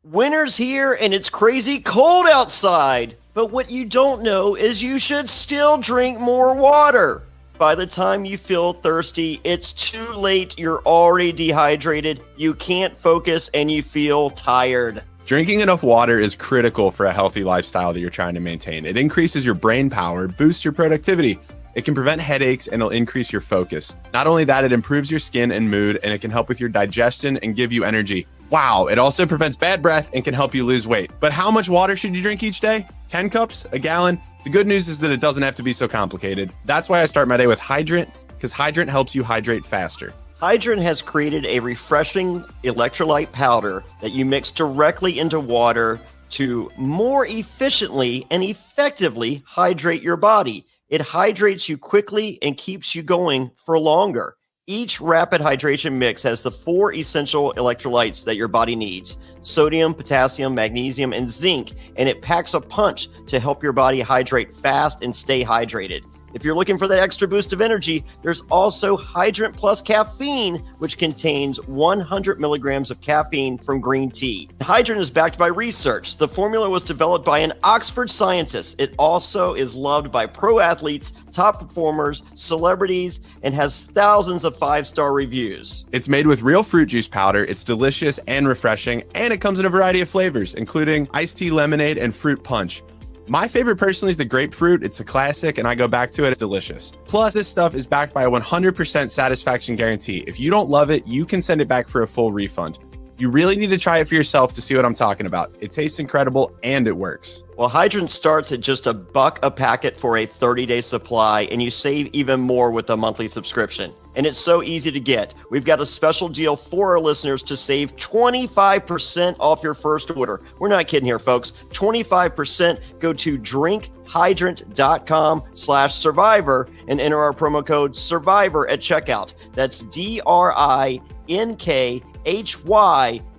[SPEAKER 3] Winter's here and it's crazy cold outside. But what you don't know is you should still drink more water. By the time you feel thirsty, it's too late. You're already dehydrated. You can't focus and you feel tired.
[SPEAKER 4] Drinking enough water is critical for a healthy lifestyle that you're trying to maintain. It increases your brain power, boosts your productivity. It can prevent headaches and it'll increase your focus. Not only that, it improves your skin and mood, and it can help with your digestion and give you energy. Wow, it also prevents bad breath and can help you lose weight. But how much water should you drink each day? 10 cups? A gallon? The good news is that it doesn't have to be so complicated. That's why I start my day with Hydrant, because Hydrant helps you hydrate faster.
[SPEAKER 3] Hydrant has created a refreshing electrolyte powder that you mix directly into water to more efficiently and effectively hydrate your body. It hydrates you quickly and keeps you going for longer. Each rapid hydration mix has the 4 essential electrolytes that your body needs: sodium, potassium, magnesium, and zinc, and it packs a punch to help your body hydrate fast and stay hydrated. If you're looking for that extra boost of energy, there's also Hydrant Plus Caffeine, which contains 100 milligrams of caffeine from green tea. Hydrant is backed by research. The formula was developed by an Oxford scientist. It also is loved by pro athletes, top performers, celebrities, and has thousands of 5-star reviews.
[SPEAKER 4] It's made with real fruit juice powder. It's delicious and refreshing, and it comes in a variety of flavors, including iced tea lemonade and fruit punch. My favorite personally is the grapefruit. It's a classic and I go back to it. It's delicious. Plus, this stuff is backed by a 100% satisfaction guarantee. If you don't love it, you can send it back for a full refund. You really need to try it for yourself to see what I'm talking about. It tastes incredible and it works.
[SPEAKER 3] Well, Hydrant starts at just $1 a packet for a 30-day supply, and you save even more with a monthly subscription. And it's so easy to get. We've got a special deal for our listeners to save 25% off your first order. We're not kidding here, folks. 25%. Go to drinkhydrant.com/survivor and enter our promo code SURVIVOR at checkout. That's DRINKHY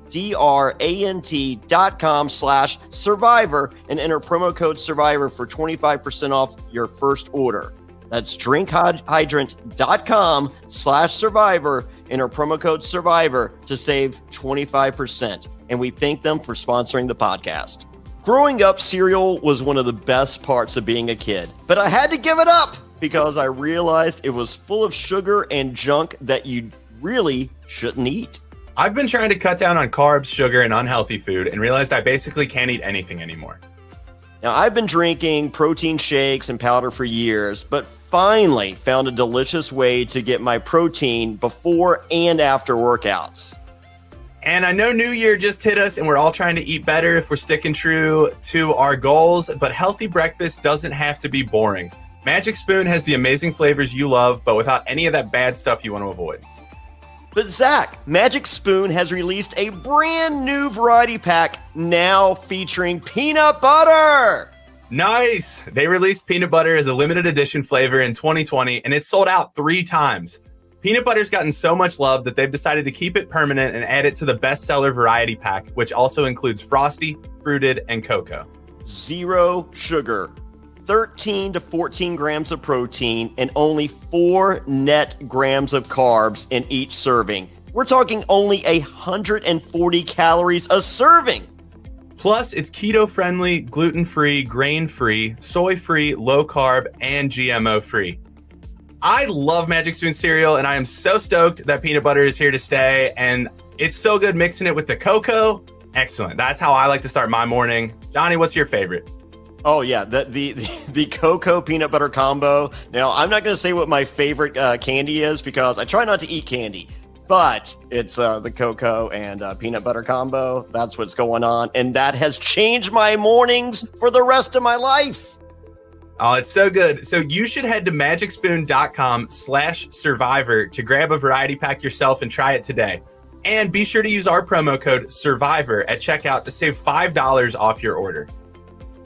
[SPEAKER 3] drinkhydrant.com/survivor and enter promo code survivor for 25% off your first order. That's drinkhydrant.com/survivor. Enter promo code survivor to save 25%. And we thank them for sponsoring the podcast. Growing up, cereal was one of the best parts of being a kid, but I had to give it up because I realized it was full of sugar and junk that you really shouldn't eat.
[SPEAKER 4] I've been trying to cut down on carbs, sugar, and unhealthy food and realized I basically can't eat anything anymore.
[SPEAKER 3] Now, I've been drinking protein shakes and powder for years, but finally found a delicious way to get my protein before and after workouts.
[SPEAKER 4] And I know New Year just hit us and we're all trying to eat better if we're sticking true to our goals, but healthy breakfast doesn't have to be boring. Magic Spoon has the amazing flavors you love, but without any of that bad stuff you want to avoid.
[SPEAKER 3] But Zack, Magic Spoon has released a brand new variety pack now featuring peanut butter.
[SPEAKER 4] Nice! They released peanut butter as a limited edition flavor in 2020, and it sold out 3 times. Peanut butter's gotten so much love that they've decided to keep it permanent and add it to the bestseller variety pack, which also includes frosty, fruited, and cocoa.
[SPEAKER 3] 0 sugar, 13 to 14 grams of protein, and only 4 net grams of carbs in each serving. We're talking only 140 calories a serving.
[SPEAKER 4] Plus, it's keto-friendly, gluten-free, grain-free, soy-free, low-carb, and GMO-free. I love Magic Spoon cereal, and I am so stoked that peanut butter is here to stay, and it's so good mixing it with the cocoa. Excellent. That's how I like to start my morning. Jonny, what's your favorite?
[SPEAKER 3] Oh, yeah, the cocoa peanut butter combo. Now, I'm not going to say what my favorite candy is because I try not to eat candy, but it's the cocoa and peanut butter combo. That's what's going on, and that has changed my mornings for the rest of my life.
[SPEAKER 4] Oh, it's so good. So you should head to magicspoon.com/survivor to grab a variety pack yourself and try it today. And be sure to use our promo code SURVIVOR at checkout to save $5 off your order.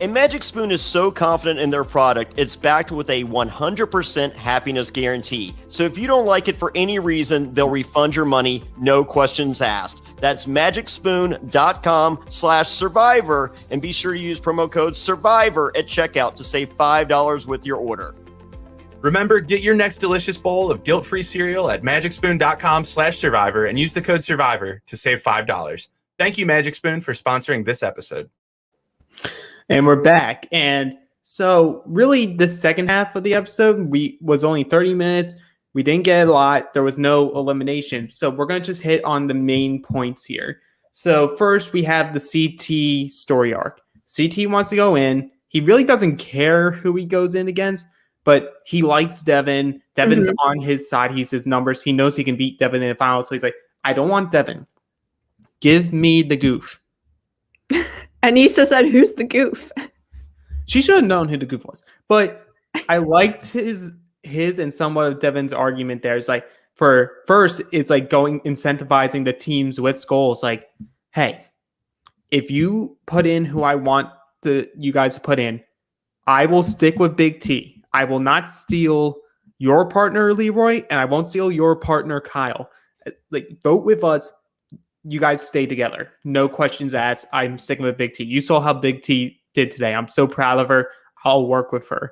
[SPEAKER 3] And Magic Spoon is so confident in their product, it's backed with a 100% happiness guarantee. So if you don't like it for any reason, they'll refund your money, no questions asked. That's magicspoon.com/survivor, and be sure to use promo code SURVIVOR at checkout to save $5 with your order.
[SPEAKER 4] Remember, get your next delicious bowl of guilt-free cereal at magicspoon.com/survivor and use the code SURVIVOR to save $5. Thank you, Magic Spoon, for sponsoring this episode.
[SPEAKER 2] And we're back. And so really the second half of the episode was only 30 minutes. We didn't get a lot. There was no elimination. So we're going to just hit on the main points here. So first we have the CT story arc. CT wants to go in. He really doesn't care who he goes in against, but he likes Devin. Devin's on his side. He's his numbers. He knows he can beat Devin in the final. So he's like, I don't want Devin. Give me the goof.
[SPEAKER 1] Anissa said, who's the goof?
[SPEAKER 2] She should have known who the goof was. But I liked his and somewhat of Devin's argument there. It's like, for first, it's like incentivizing the teams with goals. Like, hey, if you put in who I want you guys to put in, I will stick with Big T. I will not steal your partner, Leroy, and I won't steal your partner, Kyle. Like, vote with us. You guys stay together. No questions asked. I'm sticking with Big T. You saw how Big T did today. I'm so proud of her. I'll work with her.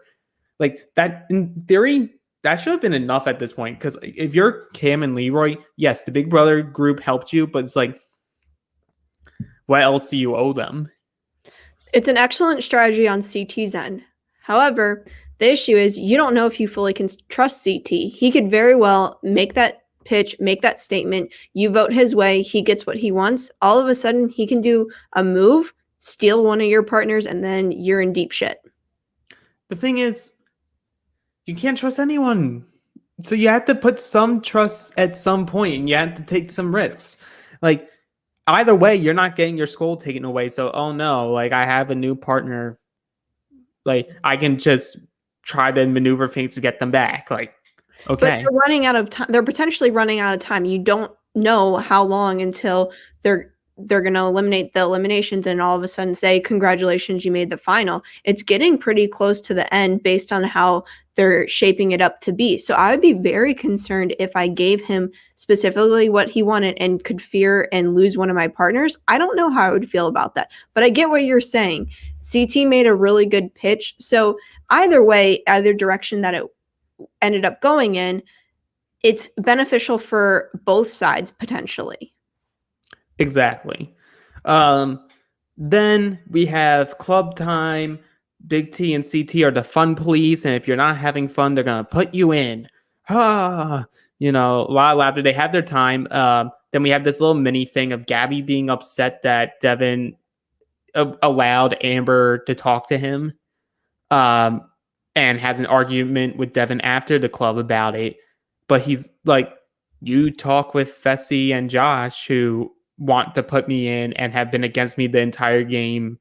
[SPEAKER 2] Like that, in theory, that should have been enough at this point. Because if you're Cam and Leroy, yes, the Big Brother group helped you, but it's like, what else do you owe them?
[SPEAKER 1] It's an excellent strategy on CT's end. However, the issue is you don't know if you fully can trust CT. He could very well make that pitch, make that statement, you vote his way, he gets what he wants. All of a sudden, he can do a move, steal one of your partners, and then you're in deep shit.
[SPEAKER 2] The thing is, you can't trust anyone. So you have to put some trust at some point, and you have to take some risks. Like, either way, you're not getting your skull taken away. So, oh no, like, I have a new partner. Like, I can just try to maneuver things to get them back. Like, okay.
[SPEAKER 1] But they're running out of time. They're potentially running out of time. You don't know how long until they're going to eliminate the eliminations and all of a sudden say, congratulations, you made the final. It's getting pretty close to the end based on how they're shaping it up to be. So I would be very concerned if I gave him specifically what he wanted and could fear and lose one of my partners. I don't know how I would feel about that, but I get what you're saying. CT made a really good pitch. So either way, either direction that it ended up going in, it's beneficial for both sides potentially.
[SPEAKER 2] Exactly. Then we have club time. Big T and CT are the fun police, and if you're not having fun, they're gonna put you in. A lot of laughter. They have their time. Then we have this little mini thing of Gabby being upset that Devin allowed Amber to talk to him, and has an argument with Devin after the club about it. But he's like, you talk with Fessy and Josh, who want to put me in and have been against me the entire game,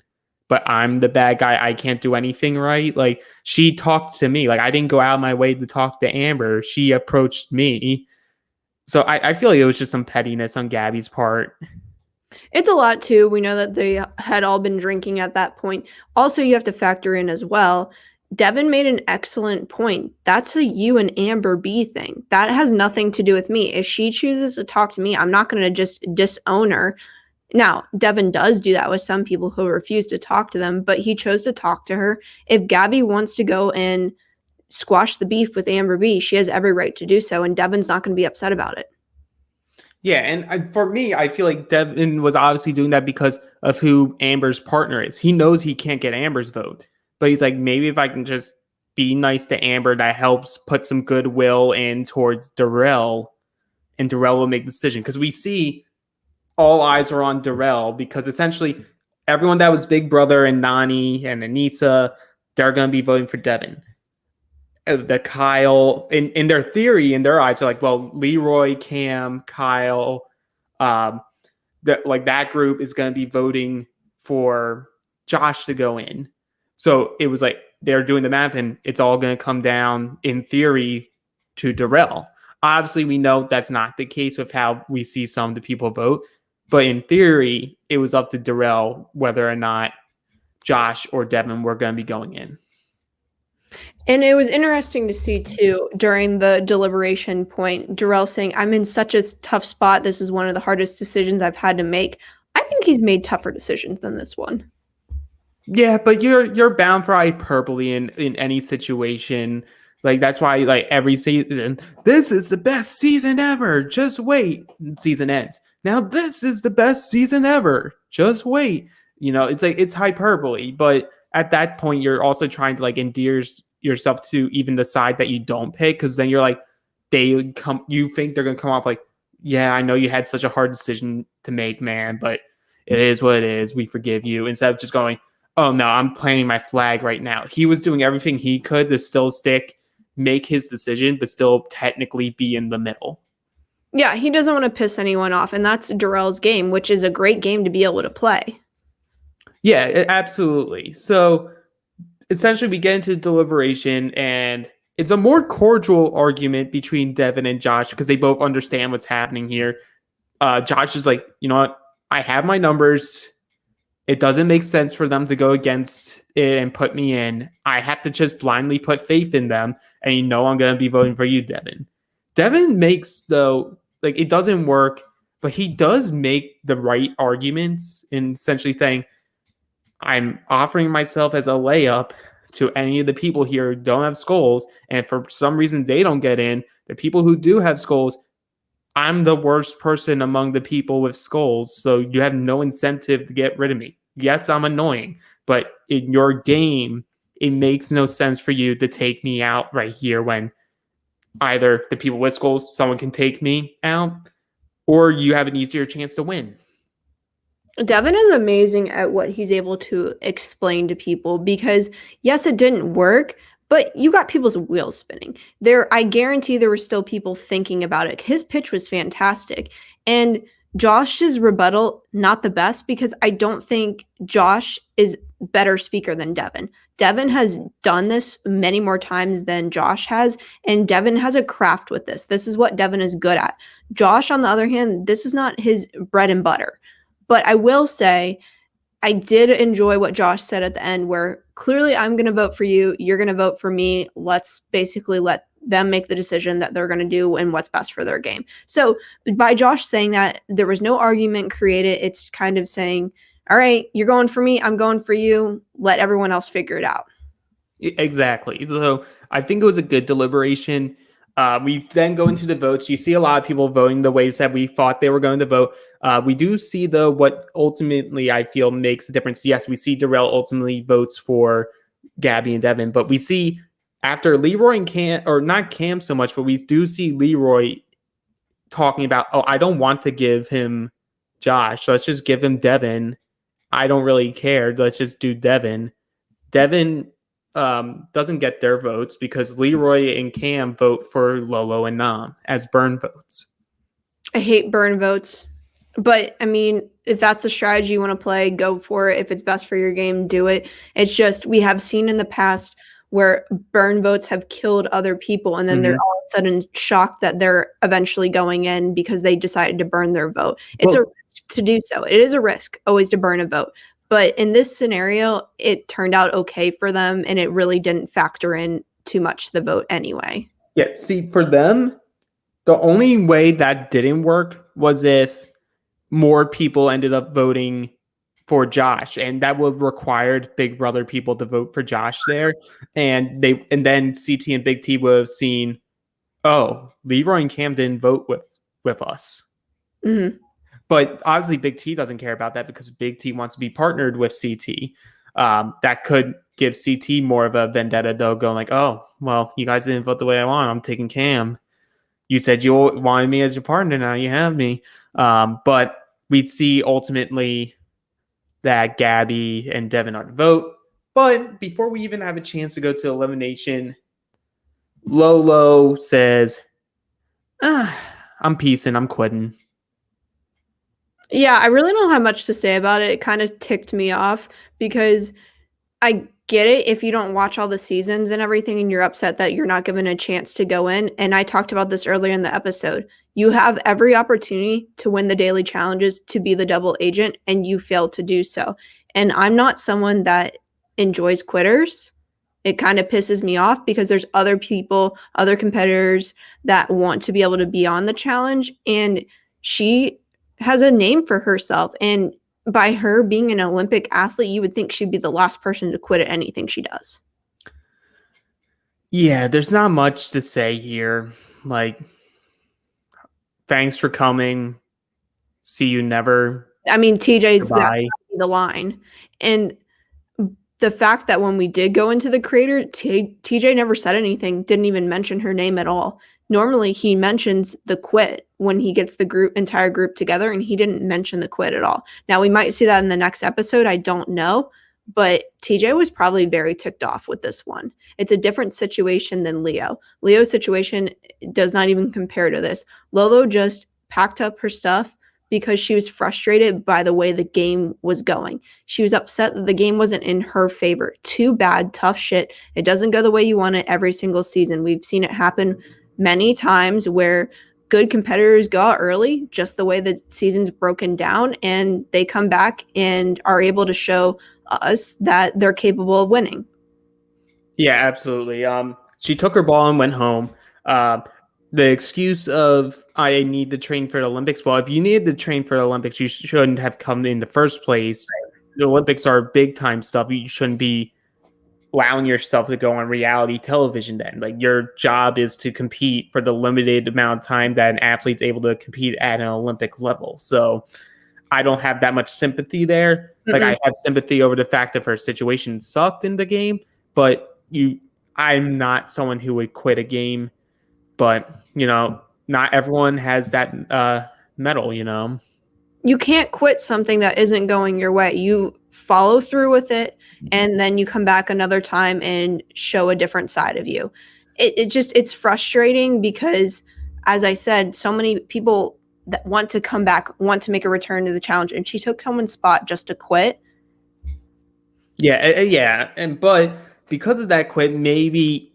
[SPEAKER 2] but I'm the bad guy. I can't do anything right. Like, she talked to me. Like, I didn't go out of my way to talk to Amber. She approached me. So I feel like it was just some pettiness on Gabby's part.
[SPEAKER 1] It's a lot too. We know that they had all been drinking at that point. Also, you have to factor in as well, Devin made an excellent point. That's a you and Amber B thing. That has nothing to do with me. If she chooses to talk to me, I'm not going to just disown her. Now, Devin does do that with some people who refuse to talk to them, but he chose to talk to her. If Gabby wants to go and squash the beef with Amber B, she has every right to do so, and Devin's not going to be upset about it.
[SPEAKER 2] Yeah, and for me, I feel like Devin was obviously doing that because of who Amber's partner is. He knows he can't get Amber's vote, but he's like, maybe if I can just be nice to Amber, that helps put some goodwill in towards Darrell, and Darrell will make the decision. Because we see all eyes are on Darrell, because essentially everyone that was Big Brother and Nani and Anissa, they're going to be voting for Devin. The Kyle, in their theory, in their eyes, are like, well, Leroy, Cam, Kyle, that group is going to be voting for Josh to go in. So it was like they're doing the math, and it's all going to come down, in theory, to Darrell. Obviously, we know that's not the case with how we see some of the people vote, but in theory, it was up to Darrell whether or not Josh or Devin were going to be going in.
[SPEAKER 1] And it was interesting to see, too, during the deliberation point, Darrell saying, I'm in such a tough spot. This is one of the hardest decisions I've had to make. I think he's made tougher decisions than this one.
[SPEAKER 2] Yeah, but you're bound for hyperbole in any situation. Like, that's why, like, every season, this is the best season ever. Just wait. Season ends. Now, this is the best season ever. Just wait. It's like, it's hyperbole. But at that point, you're also trying to, like, endear yourself to even the side that you don't pick, because then you're like, you think they're going to come off like, yeah, I know you had such a hard decision to make, man, but it is what it is. We forgive you. Instead of just going, oh, no, I'm planting my flag right now. He was doing everything he could to still make his decision, but still technically be in the middle.
[SPEAKER 1] Yeah, he doesn't want to piss anyone off, and that's Darrell's game, which is a great game to be able to play.
[SPEAKER 2] Yeah, absolutely. So essentially we get into deliberation, and it's a more cordial argument between Devin and Josh because they both understand what's happening here. Josh is like, you know what? I have my numbers. It doesn't make sense for them to go against it and put me in. I have to just blindly put faith in them, and I'm going to be voting for you, Devin. Devin makes, though, like, it doesn't work, but he does make the right arguments in essentially saying, I'm offering myself as a layup to any of the people here who don't have skulls, and for some reason they don't get in. The people who do have skulls, I'm the worst person among the people with skulls, so you have no incentive to get rid of me. Yes, I'm annoying, but in your game, it makes no sense for you to take me out right here when either the people with skulls, someone can take me out, or you have an easier chance to win.
[SPEAKER 1] Devin is amazing at what he's able to explain to people because, yes, it didn't work, but you got people's wheels spinning. I guarantee there were still people thinking about it. His pitch was fantastic. And Josh's rebuttal, not the best, because I don't think Josh is better speaker than Devin. Devin has done this many more times than Josh has, and Devin has a craft with this. This is what Devin is good at. Josh, on the other hand, this is not his bread and butter. But I will say, I did enjoy what Josh said at the end, where clearly I'm going to vote for you. You're going to vote for me. Let's basically let them make the decision that they're going to do and what's best for their game. So by Josh saying that, there was no argument created. It's kind of saying, all right, you're going for me. I'm going for you. Let everyone else figure it out.
[SPEAKER 2] Exactly. So I think it was a good deliberation. We then go into the votes. You see a lot of people voting the ways that we thought they were going to vote. We do see, though, what ultimately I feel makes a difference. Yes, we see Darrell ultimately votes for Gabby and Devin, but we see after Leroy and Cam, or not Cam so much, but we do see Leroy talking about, oh, I don't want to give him Josh. Let's just give him Devin. I don't really care. Let's just do Devin. Devin doesn't get their votes because Leroy and Cam vote for Lolo and Nam as burn votes.
[SPEAKER 1] I hate burn votes. But, I mean, if that's the strategy you want to play, go for it. If it's best for your game, do it. It's just we have seen in the past where burn votes have killed other people, and then they're all of a sudden shocked that they're eventually going in because they decided to burn their vote. It's a risk to do so. It is a risk always to burn a vote. But in this scenario, it turned out okay for them, and it really didn't factor in too much the vote anyway.
[SPEAKER 2] Yeah, see, for them, the only way that didn't work was if more people ended up voting for Josh, and that would required Big Brother people to vote for Josh there. And then CT and Big T would have seen, oh, Leroy and Cam didn't vote with us.
[SPEAKER 1] Mm-hmm.
[SPEAKER 2] But obviously, Big T doesn't care about that because Big T wants to be partnered with CT. That could give CT more of a vendetta, though, going like, oh, well, you guys didn't vote the way I want. I'm taking Cam. You said you wanted me as your partner. Now you have me. But we'd see ultimately that Gabby and Devin are to vote. But before we even have a chance to go to elimination, Lolo says, I'm peacing. I'm quitting.
[SPEAKER 1] Yeah, I really don't have much to say about it. It kind of ticked me off because I get it if you don't watch all the seasons and everything and you're upset that you're not given a chance to go in. And I talked about this earlier in the episode. You have every opportunity to win the daily challenges, to be the double agent, and you fail to do so. And I'm not someone that enjoys quitters. It kind of pisses me off because there's other people, other competitors that want to be able to be on the challenge. And she has a name for herself. And by her being an Olympic athlete, you would think she'd be the last person to quit at anything she does.
[SPEAKER 2] Yeah, there's not much to say here. Like, thanks for coming. See you never.
[SPEAKER 1] I mean, TJ's the line. And the fact that when we did go into the crater, TJ never said anything, didn't even mention her name at all. Normally, he mentions the quit when he gets the entire group together, and he didn't mention the quit at all. Now, we might see that in the next episode. I don't know. But TJ was probably very ticked off with this one. It's a different situation than Leo. Leo's situation does not even compare to this. Lolo just packed up her stuff because she was frustrated by the way the game was going. She was upset that the game wasn't in her favor. Too bad, tough shit. It doesn't go the way you want it every single season. We've seen it happen many times where good competitors go out early, just the way the season's broken down, and they come back and are able to show us that they're capable of winning.
[SPEAKER 2] Yeah, absolutely. She took her ball and went home. The excuse of I need to train for the Olympics. Well, if you needed to train for the Olympics, you shouldn't have come in the first place. The Olympics are big time stuff. You shouldn't be allowing yourself to go on reality television then. Like, your job is to compete for the limited amount of time that an athlete's able to compete at an Olympic level. So I don't have that much sympathy there. Like, I have sympathy over the fact that her situation sucked in the game, but I'm not someone who would quit a game. But, not everyone has that medal,
[SPEAKER 1] You can't quit something that isn't going your way. You follow through with it, and then you come back another time and show a different side of you. It's frustrating because, as I said, so many people that want to come back, want to make a return to the challenge, and she took someone's spot just to quit.
[SPEAKER 2] Yeah. But because of that quit, maybe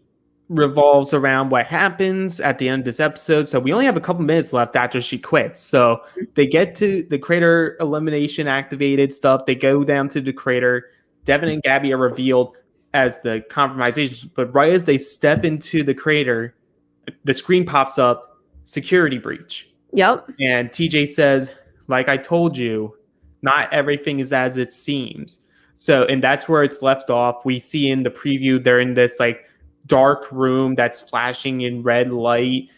[SPEAKER 2] revolves around what happens at the end of this episode. So we only have a couple minutes left after she quits. So they get to the crater elimination activated stuff. They go down to the crater. Devin and Gabby are revealed as the compromisations. But right as they step into the crater, the screen pops up, security breach.
[SPEAKER 1] Yep.
[SPEAKER 2] And TJ says, like I told you, not everything is as it seems. So, and that's where it's left off. We see in the preview, they're in this like dark room that's flashing in red light.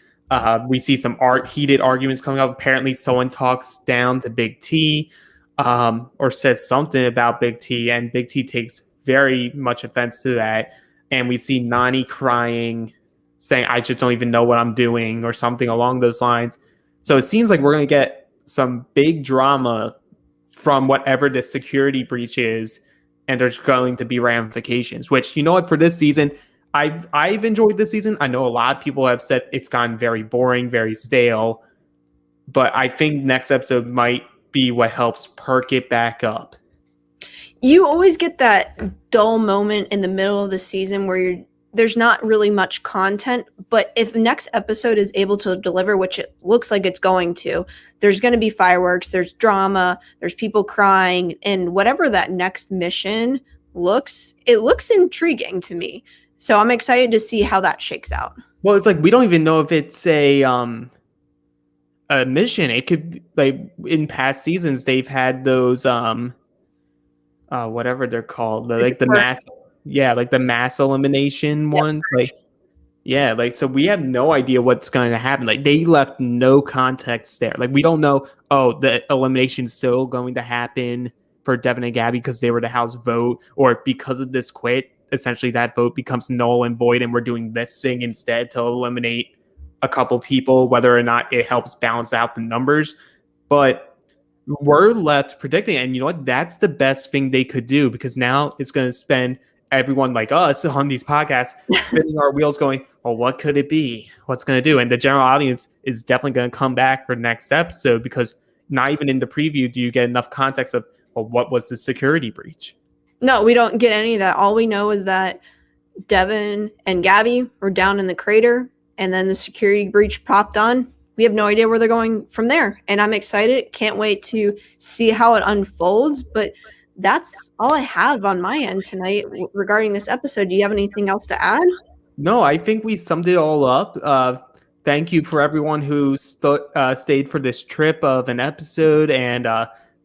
[SPEAKER 2] We see some heated arguments coming up. Apparently someone talks down to Big T or says something about Big T, and Big T takes very much offense to that. And we see Nani crying, saying, I just don't even know what I'm doing, or something along those lines. So it seems like we're going to get some big drama from whatever the security breach is, and there's going to be ramifications, which, you know what, for this season, I've enjoyed this season. I know a lot of people have said it's gotten very boring, very stale, but I think next episode might be what helps perk it back up.
[SPEAKER 1] You always get that dull moment in the middle of the season where there's not really much content, but if next episode is able to deliver, which it looks like it's going to, there's going to be fireworks, there's drama, there's people crying, and whatever that next mission looks intriguing to me. So I'm excited to see how that shakes out.
[SPEAKER 2] Well, it's like we don't even know if it's a mission. It could, like, in past seasons they've had those whatever they're called, the mass elimination ones. So we have no idea what's going to happen. Like, they left no context there. Like, we don't know, the elimination's still going to happen for Devin and Gabby because they were the house vote, or because of this quit, essentially that vote becomes null and void and we're doing this thing instead to eliminate a couple people, whether or not it helps balance out the numbers. But we're left predicting, and you know what? That's the best thing they could do, because now it's going to spend everyone like us on these podcasts spinning our wheels going, well, what could it be? What's going to do? And the general audience is definitely going to come back for the next episode, because not even in the preview do you get enough context of, well, what was the security breach?
[SPEAKER 1] No, we don't get any of that. All we know is that Devin and Gabby were down in the crater, and then the security breach popped on. We have no idea where they're going from there, and I'm excited. Can't wait to see how it unfolds, but that's all I have on my end tonight regarding this episode. Do you have anything else to add?
[SPEAKER 2] No, I think we summed it all up. Thank you for everyone who stayed for this trip of an episode, and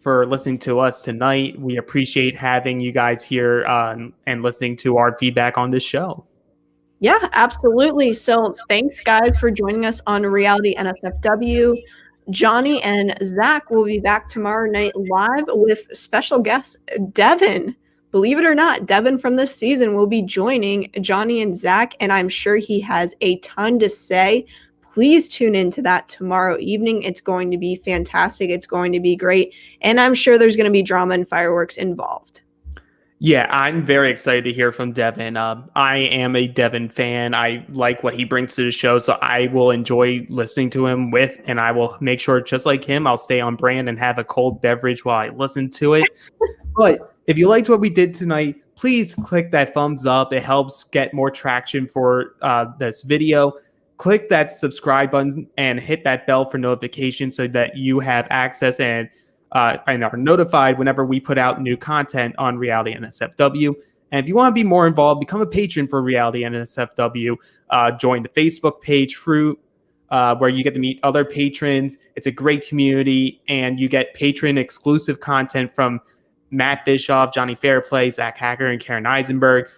[SPEAKER 2] for listening to us tonight. We appreciate having you guys here and listening to our feedback on this show.
[SPEAKER 1] Yeah, absolutely. So thanks, guys, for joining us on Reality NSFW. Jonny and Zack will be back tomorrow night live with special guest Devin. Believe it or not, Devin from this season will be joining Jonny and Zack, and I'm sure he has a ton to say. Please tune into that tomorrow evening. It's going to be fantastic. It's going to be great. And I'm sure there's going to be drama and fireworks involved.
[SPEAKER 2] Yeah, I'm very excited to hear from Devin. I am a Devin fan. I like what he brings to the show, so I will enjoy listening to him and I will make sure, just like him, I'll stay on brand and have a cold beverage while I listen to it. But if you liked what we did tonight, please click that thumbs up. It helps get more traction for this video. Click that subscribe button and hit that bell for notifications so that you have access and are notified whenever we put out new content on Reality NSFW. And if you want to be more involved, become a patron for Reality NSFW. Join the Facebook page, Fruit, where you get to meet other patrons. It's a great community, and you get patron exclusive content from Matt Bischoff, Johnny Fairplay, Zack Hacker, and Karen Eisenberg,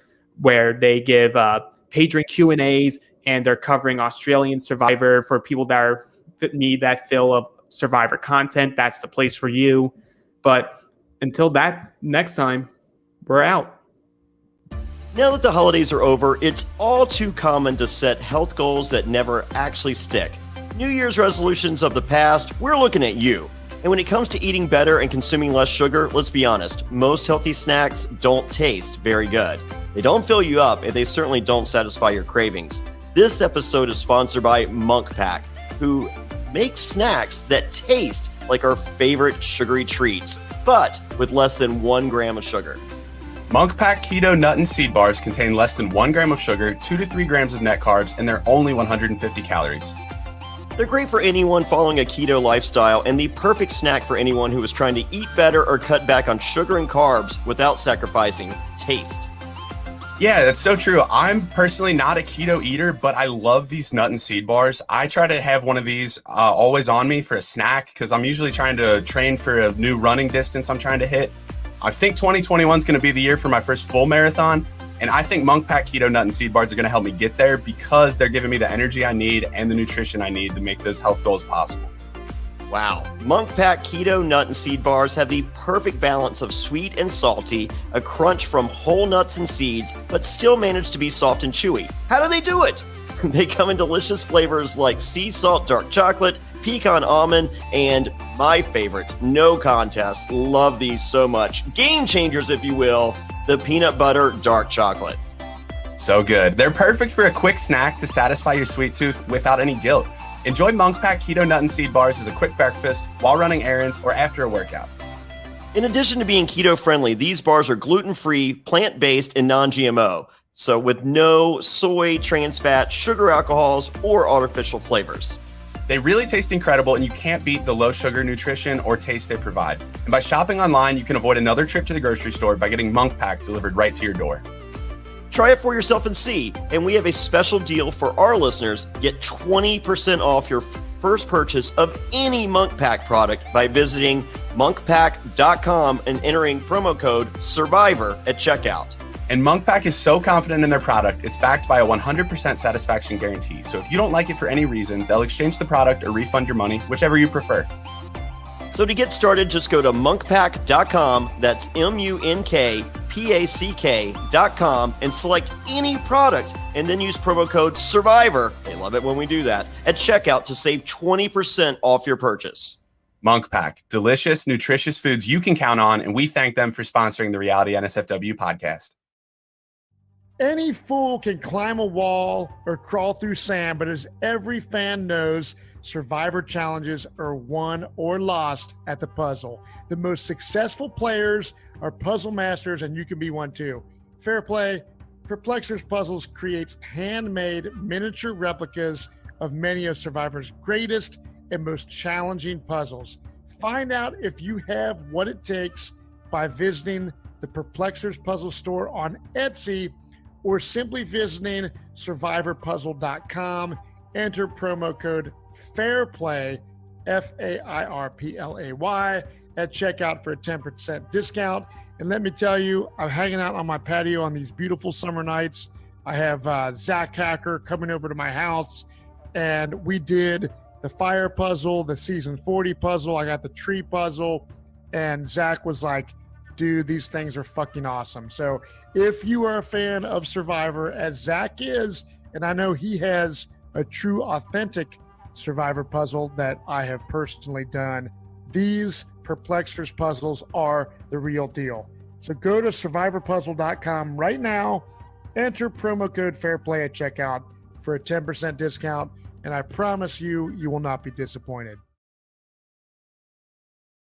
[SPEAKER 2] where they give patron Q&As, and they're covering Australian Survivor for people that need that fill of Survivor content. That's the place for you. But until that next time, we're out.
[SPEAKER 3] Now that the holidays are over, it's all too common to set health goals that never actually stick. New Year's resolutions of the past, we're looking at you. And when it comes to eating better and consuming less sugar, let's be honest, most healthy snacks don't taste very good. They don't fill you up, and they certainly don't satisfy your cravings. This episode is sponsored by Monk Pack, who makes snacks that taste like our favorite sugary treats, but with less than 1 gram of sugar.
[SPEAKER 4] Monk Pack Keto Nut and Seed Bars contain less than 1 gram of sugar, 2 to 3 grams of net carbs, and they're only 150 calories.
[SPEAKER 3] They're great for anyone following a keto lifestyle and the perfect snack for anyone who is trying to eat better or cut back on sugar and carbs without sacrificing taste.
[SPEAKER 4] Yeah, that's so true. I'm personally not a keto eater, but I love these nut and seed bars. I try to have one of these always on me for a snack because I'm usually trying to train for a new running distance I'm trying to hit. I think 2021 is going to be the year for my first full marathon, and I think Monk Pack Keto Nut and Seed Bars are going to help me get there because they're giving me the energy I need and the nutrition I need to make those health goals possible.
[SPEAKER 3] Wow. Monk Pack Keto Nut and Seed Bars have the perfect balance of sweet and salty, a crunch from whole nuts and seeds, but still manage to be soft and chewy. How do they do it? They come in delicious flavors like sea salt dark chocolate, pecan almond, and my favorite, no contest, love these so much, game changers if you will, the peanut butter dark chocolate.
[SPEAKER 4] So good. They're perfect for a quick snack to satisfy your sweet tooth without any guilt. Enjoy Monk Pack Keto Nut and Seed Bars as a quick breakfast, while running errands, or after a workout.
[SPEAKER 3] In addition to being keto friendly, these bars are gluten-free, plant-based, and non-GMO. So with no soy, trans fat, sugar alcohols, or artificial flavors.
[SPEAKER 4] They really taste incredible, and you can't beat the low sugar nutrition or taste they provide. And by shopping online, you can avoid another trip to the grocery store by getting Monk Pack delivered right to your door.
[SPEAKER 3] Try it for yourself and see. And we have a special deal for our listeners. Get 20% off your first purchase of any Monk Pack product by visiting monkpack.com and entering promo code SURVIVOR at checkout.
[SPEAKER 4] And Monk Pack is so confident in their product, it's backed by a 100% satisfaction guarantee. So if you don't like it for any reason, they'll exchange the product or refund your money, whichever you prefer.
[SPEAKER 3] So to get started, just go to monkpack.com, that's monkpack.com, and select any product, and then use promo code SURVIVOR, they love it when we do that, at checkout to save 20% off your purchase.
[SPEAKER 4] Monk Pack, delicious, nutritious foods you can count on, and we thank them for sponsoring the Reality NSFW podcast.
[SPEAKER 5] Any fool can climb a wall or crawl through sand, but as every fan knows, Survivor challenges are won or lost at the puzzle. The most successful players are puzzle masters, and you can be one too. Fairplay, Perplexers Puzzles creates handmade miniature replicas of many of Survivor's greatest and most challenging puzzles. Find out if you have what it takes by visiting the Perplexers Puzzle store on Etsy or simply visiting survivorpuzzle.com. Enter promo code FAIRPLAY, FAIRPLAY, at checkout for a 10% discount. And let me tell you, I'm hanging out on my patio on these beautiful summer nights. I have Zack coming over to my house, and we did the fire puzzle, the season 40 puzzle. I got the tree puzzle, and Zack was like, dude, these things are fucking awesome. So if you are a fan of Survivor, as Zack is, and I know he has a true, authentic Survivor puzzle that I have personally done, these Perplexers puzzles are the real deal. So go to survivorpuzzle.com right now, enter promo code FAIRPLAY at checkout for a 10% discount, and I promise you, you will not be disappointed.